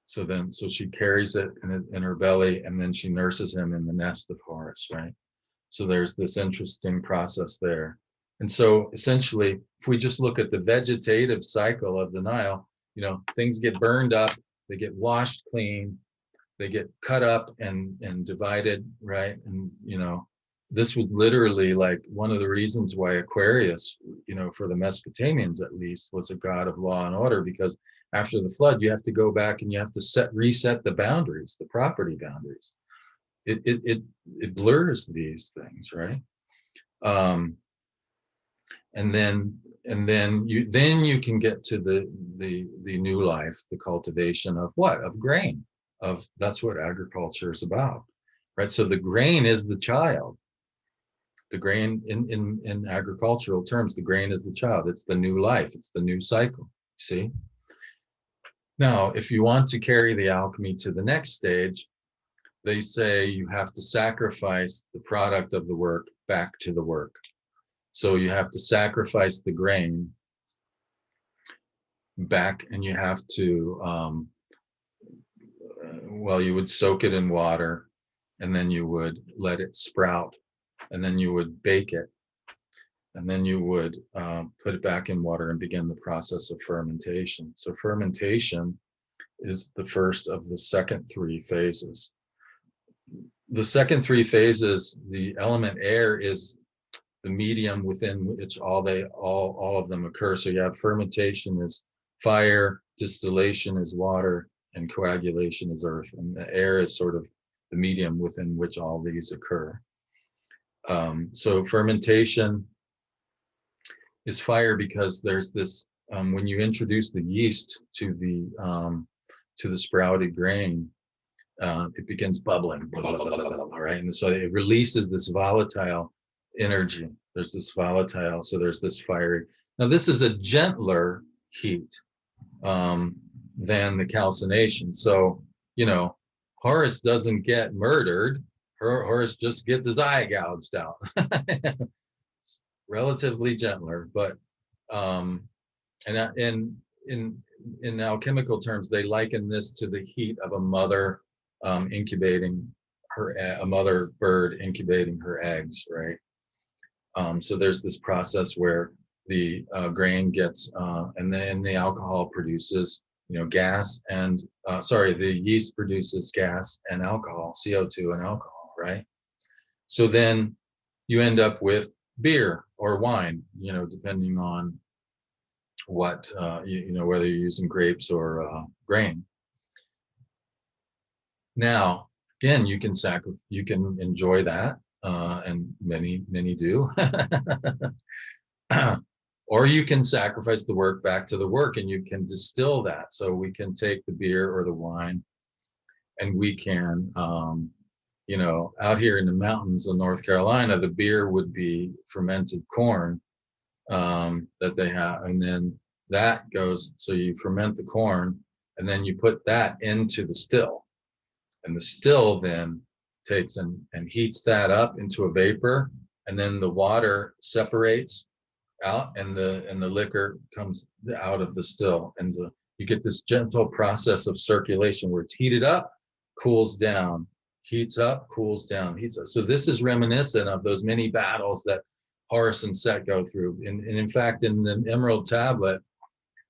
So she carries it in her belly, and then she nurses him in the nest of Horus, right? So there's this interesting process there. And so essentially, if we just look at the vegetative cycle of the Nile, things get burned up, they get washed clean, they get cut up and divided, right? And, this was literally like one of the reasons why Aquarius, for the Mesopotamians at least, was a god of law and order, because after the flood, you have to go back and you have to reset the boundaries, the property boundaries. It blurs these things, right? And then you can get to the new life, the cultivation of what? Of grain. That's what agriculture is about, right? So the grain is the child. The grain in agricultural terms, the grain is the child. It's the new life. It's the new cycle. See? Now, if you want to carry the alchemy to the next stage, they say you have to sacrifice the product of the work back to the work. So you have to sacrifice the grain back, and you have to, you would soak it in water, and then you would let it sprout, and then you would bake it, and then you would put it back in water and begin the process of fermentation. So fermentation is the first of the second three phases. The second three phases, the element air is the medium within which all of them occur. So you have fermentation is fire, distillation is water, and coagulation is earth. And the air is sort of the medium within which all these occur. So fermentation is fire because there's this, when you introduce the yeast to the sprouted grain, it begins bubbling, all right? And so it releases this volatile energy. There's this volatile, so there's this fiery. Now this is a gentler heat than the calcination. So, you know, Horus doesn't get murdered. Horus just gets his eye gouged out. Relatively gentler, but and in alchemical terms, they liken this to the heat of a mother incubating a mother bird incubating her eggs, right? So there's this process where the grain gets, and then the alcohol produces, you know, gas and, the yeast produces gas and alcohol, CO2 and alcohol, right? So then you end up with beer or wine, you know, depending on what, you know, whether you're using grapes or grain. Now, again, you can enjoy that, and many do. Or you can sacrifice the work back to the work, and you can distill that. So we can take the beer or the wine, and we can, you know, out here in the mountains of North Carolina, the beer would be fermented corn that they have, and then that goes. So you ferment the corn, and then you put that into the still, and the still then takes and heats that up into a vapor, and then the water separates out, and the liquor comes out of the still, and you get this gentle process of circulation where it's heated up, cools down, heats up, cools down, heats up. So this is reminiscent of those many battles that Horus and Set go through. And in fact, in the Emerald Tablet,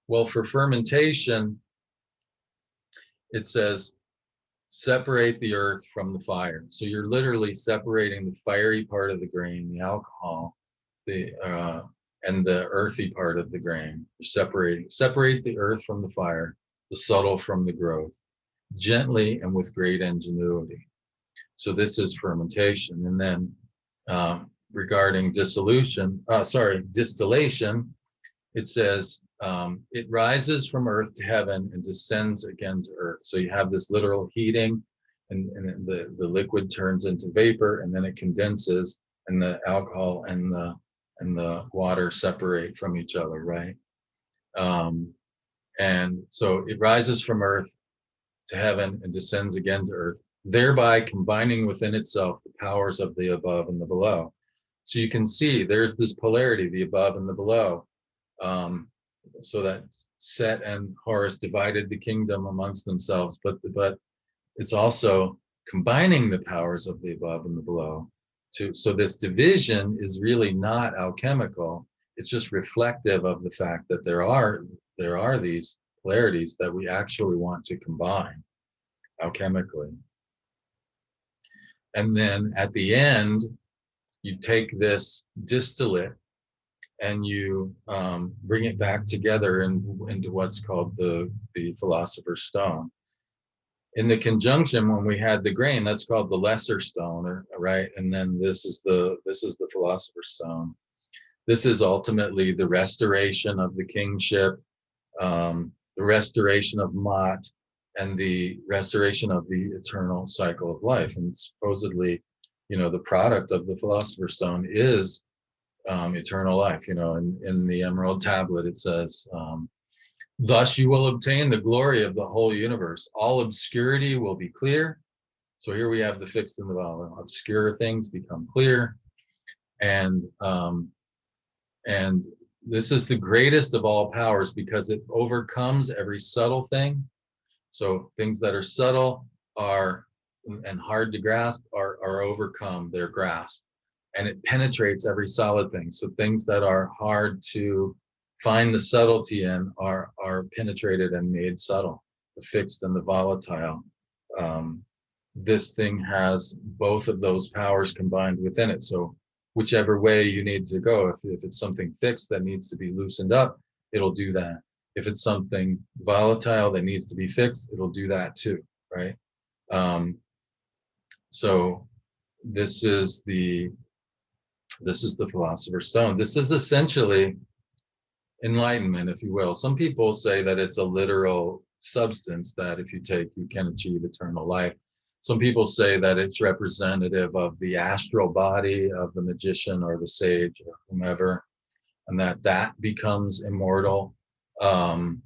well, for fermentation, it says separate the earth from the fire. So you're literally separating the fiery part of the grain, the alcohol, and the earthy part of the grain. You're separate the earth from the fire, the subtle from the growth, gently and with great ingenuity. So this is fermentation. And then regarding distillation, it says it rises from earth to heaven and descends again to earth. So you have this literal heating, and the liquid turns into vapor, and then it condenses, and the alcohol and the water separate from each other, right? And so it rises from earth to heaven and descends again to earth, thereby combining within itself the powers of the above and the below. So you can see there's this polarity, the above and the below. So that Set and Horus divided the kingdom amongst themselves, but it's also combining the powers of the above and the below. So this division is really not alchemical. It's just reflective of the fact that there are these polarities that we actually want to combine alchemically. And then at the end, you take this distillate and you bring it back together into what's called the Philosopher's Stone. In the conjunction, when we had the grain, that's called the Lesser Stone, right? And then this is the Philosopher's Stone. This is ultimately the restoration of the kingship, the restoration of Ma'at, and the restoration of the eternal cycle of life. And supposedly, you know, the product of the Philosopher's Stone is eternal life. You know, in the Emerald Tablet, it says, thus you will obtain the glory of the whole universe. All obscurity will be clear. So here we have the fixed and the volatile. Obscure things become clear. And this is the greatest of all powers because it overcomes every subtle thing. So things that are subtle and hard to grasp are overcome, they're grasped. And it penetrates every solid thing. So things that are hard to find the subtlety in are penetrated and made subtle, the fixed and the volatile. This thing has both of those powers combined within it. So whichever way you need to go, if it's something fixed that needs to be loosened up, it'll do that. If it's something volatile that needs to be fixed, it'll do that too, right? So this is the Philosopher's Stone. This is essentially enlightenment, if you will. Some people say that it's a literal substance that if you take, you can achieve eternal life. Some people say that it's representative of the astral body of the magician or the sage or whomever, and that becomes immortal. Um,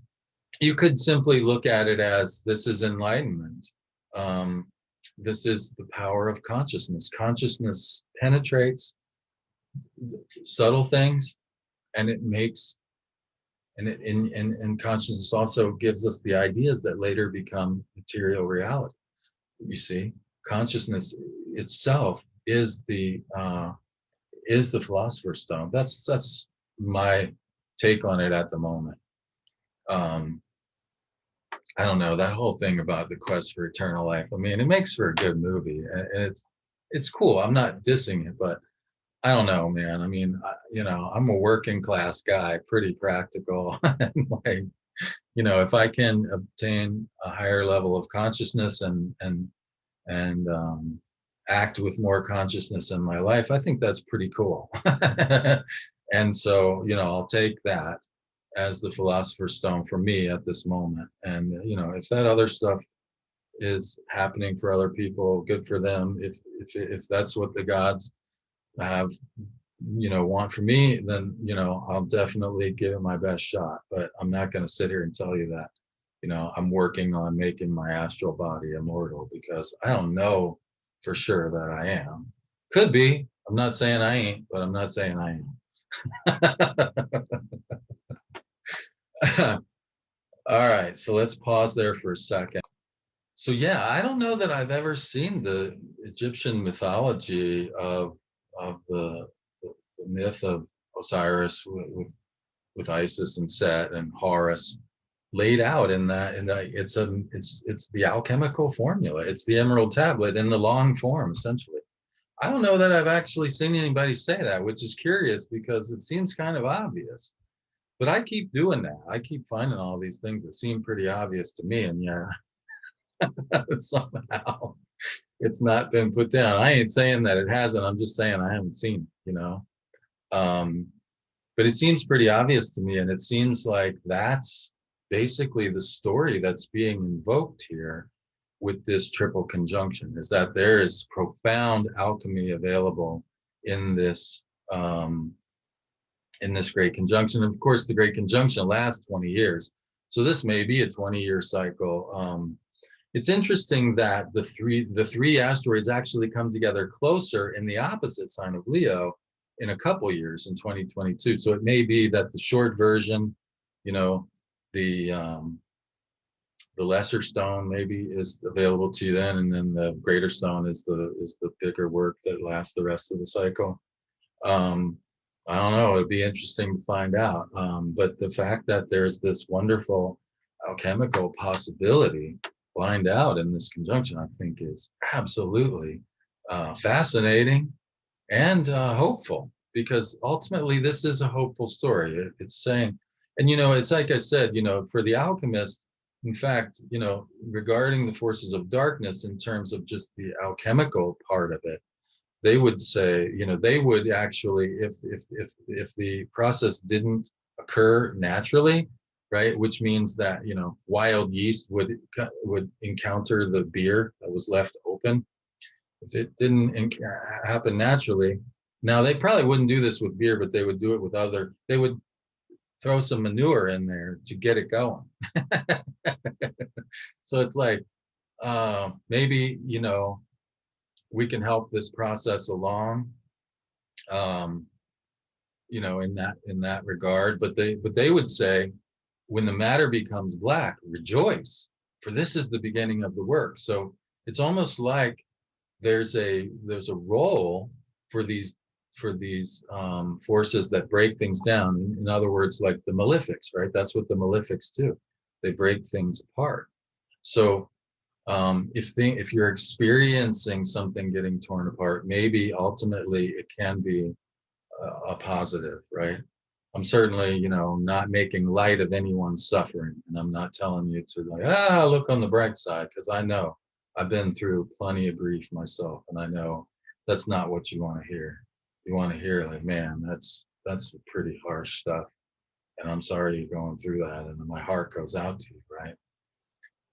you could simply look at it as this is enlightenment. Um, this is the power of consciousness. Consciousness penetrates subtle things, and it makes and consciousness also gives us the ideas that later become material reality. You see, consciousness itself is the philosopher's stone. That's my take on it at the moment. Um, I don't know, that whole thing about the quest for eternal life. I mean, it makes for a good movie, and it's cool. I'm not dissing it, but I don't know, man. I mean, I'm a working class guy, pretty practical. Like, if I can obtain a higher level of consciousness and act with more consciousness in my life, I think that's pretty cool. And so, I'll take that as the philosopher's stone for me at this moment. And if that other stuff is happening for other people, good for them. If that's what the gods have want for me, then I'll definitely give it my best shot. But I'm not going to sit here and tell you that I'm working on making my astral body immortal, because I don't know for sure that I am. Could be. I'm not saying I ain't, but I'm not saying I am. All right, so let's pause there for a second. So yeah, I don't know that I've ever seen the Egyptian mythology of the myth of Osiris with Isis and Set and Horus laid out in that. And it's the alchemical formula. It's the emerald tablet in the long form, essentially. I don't know that I've actually seen anybody say that, which is curious because it seems kind of obvious. But I keep doing that. I keep finding all these things that seem pretty obvious to me, and yeah, somehow it's not been put down. I ain't saying that it hasn't. I'm just saying I haven't seen it. Um, but it seems pretty obvious to me, and it seems like that's basically the story that's being invoked here with this triple conjunction, is that there is profound alchemy available in this great conjunction. And of course, the great conjunction lasts 20 years, so this may be a 20-year cycle. It's interesting that the three asteroids actually come together closer in the opposite sign of Leo in a couple years in 2022. So it may be that the short version, the lesser stone maybe is available to you then, and then the greater stone is the bigger work that lasts the rest of the cycle. I don't know. It'd be interesting to find out. But the fact that there's this wonderful alchemical possibility lined out in this conjunction, I think, is absolutely fascinating and hopeful, because ultimately this is a hopeful story. It's saying, and it's like I said, for the alchemist, in fact, regarding the forces of darkness in terms of just the alchemical part of it, they would say, they would actually, if the process didn't occur naturally, right, which means that wild yeast would encounter the beer that was left open. If it didn't happen naturally, now they probably wouldn't do this with beer, but they would do it with they would throw some manure in there to get it going. So it's like, maybe we can help this process along, in that regard. But they would say, when the matter becomes black, rejoice, for this is the beginning of the work. So it's almost like there's a role for these forces that break things down. In other words, like the malefics, right? That's what the malefics do. They break things apart. So if you're experiencing something getting torn apart, maybe ultimately it can be a positive, right? I'm certainly, not making light of anyone's suffering, and I'm not telling you to look on the bright side, because I know I've been through plenty of grief myself, and I know that's not what you want to hear. You want to hear, like, man, that's pretty harsh stuff, and I'm sorry you're going through that, and my heart goes out to you, right?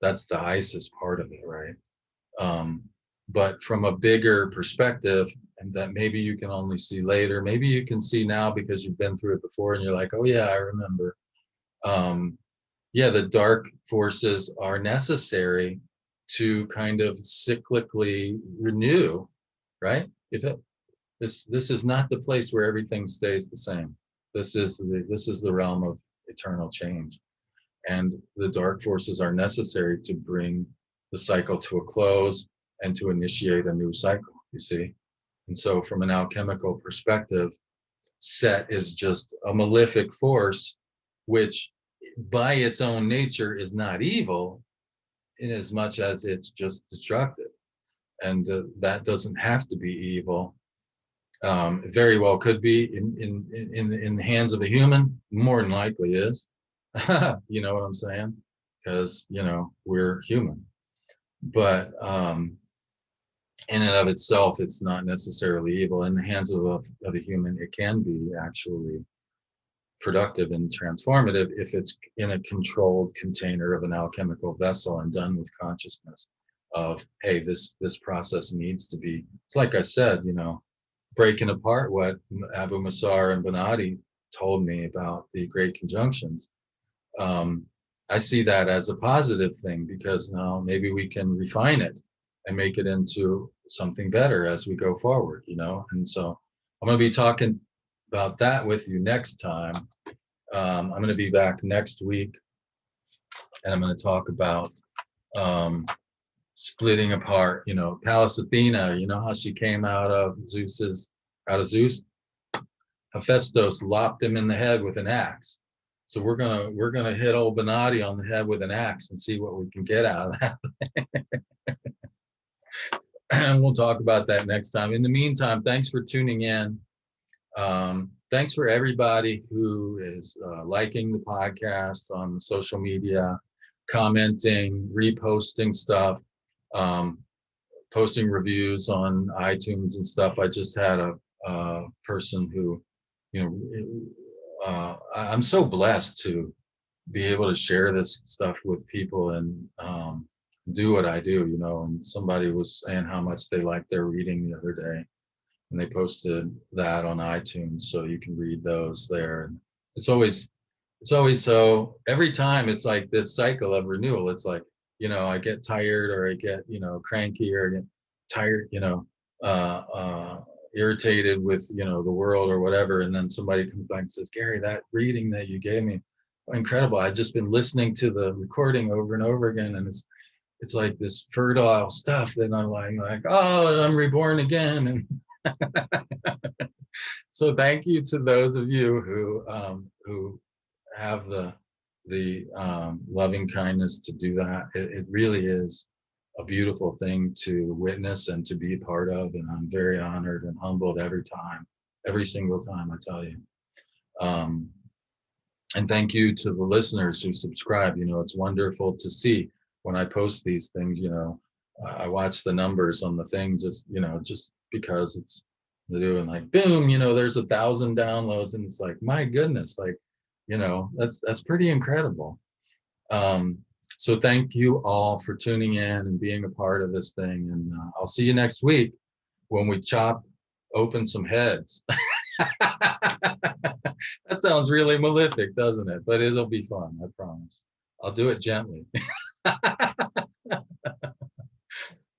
That's the ISIS part of it, right? But from a bigger perspective, and that maybe you can only see later, maybe you can see now because you've been through it before and you're like, oh yeah, I remember. Yeah, the dark forces are necessary to kind of cyclically renew, right? If it, this is not the place where everything stays the same. This is the realm of eternal change, and the dark forces are necessary to bring the cycle to a close and to initiate a new cycle. You see, and so from an alchemical perspective, Set is just a malefic force, which by its own nature is not evil, in as much as it's just destructive, and that doesn't have to be evil. It very well could be in the hands of a human. More than likely is. You know what I'm saying? Because we're human, but in and of itself, it's not necessarily evil. In the hands of a human, it can be actually productive and transformative if it's in a controlled container of an alchemical vessel and done with consciousness of, hey, this process needs to be. It's like I said, breaking apart what Abu Massar and Bonatti told me about the Great Conjunctions. I see that as a positive thing because now maybe we can refine it and make it into something better as we go forward, And so I'm going to be talking about that with you next time. I'm going to be back next week, and I'm going to talk about splitting apart, Pallas Athena, how she came out of Zeus. Hephaestus lopped him in the head with an axe. So we're gonna hit old Bonatti on the head with an axe and see what we can get out of that. And we'll talk about that next time. In the meantime, thanks for tuning in. Thanks for everybody who is liking the podcast on the social media, commenting, reposting stuff, posting reviews on iTunes and stuff. I just had a person who, I'm so blessed to be able to share this stuff with people and do what I do, and somebody was saying how much they liked their reading the other day, and they posted that on iTunes, so you can read those there. And it's always so every time it's like this cycle of renewal. It's like, I get tired, or I get, cranky, or I get tired, irritated with, the world or whatever. And then somebody comes back and says, Gary, that reading that you gave me, incredible. I've just been listening to the recording over and over again. And it's like this fertile stuff that I'm like, oh, I'm reborn again. And so thank you to those of you who have the loving kindness to do that. It really is a beautiful thing to witness and to be a part of, and I'm very honored and humbled every single time, I tell you. And thank you to the listeners who subscribe. It's wonderful to see when I post these things. I watch the numbers on the thing, just because it's doing like boom, there's 1,000 downloads, and it's like, my goodness, like, that's pretty incredible. So thank you all for tuning in and being a part of this thing. And I'll see you next week when we chop open some heads. That sounds really malefic, doesn't it? But it'll be fun, I promise. I'll do it gently. All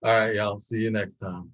right, y'all. See you next time.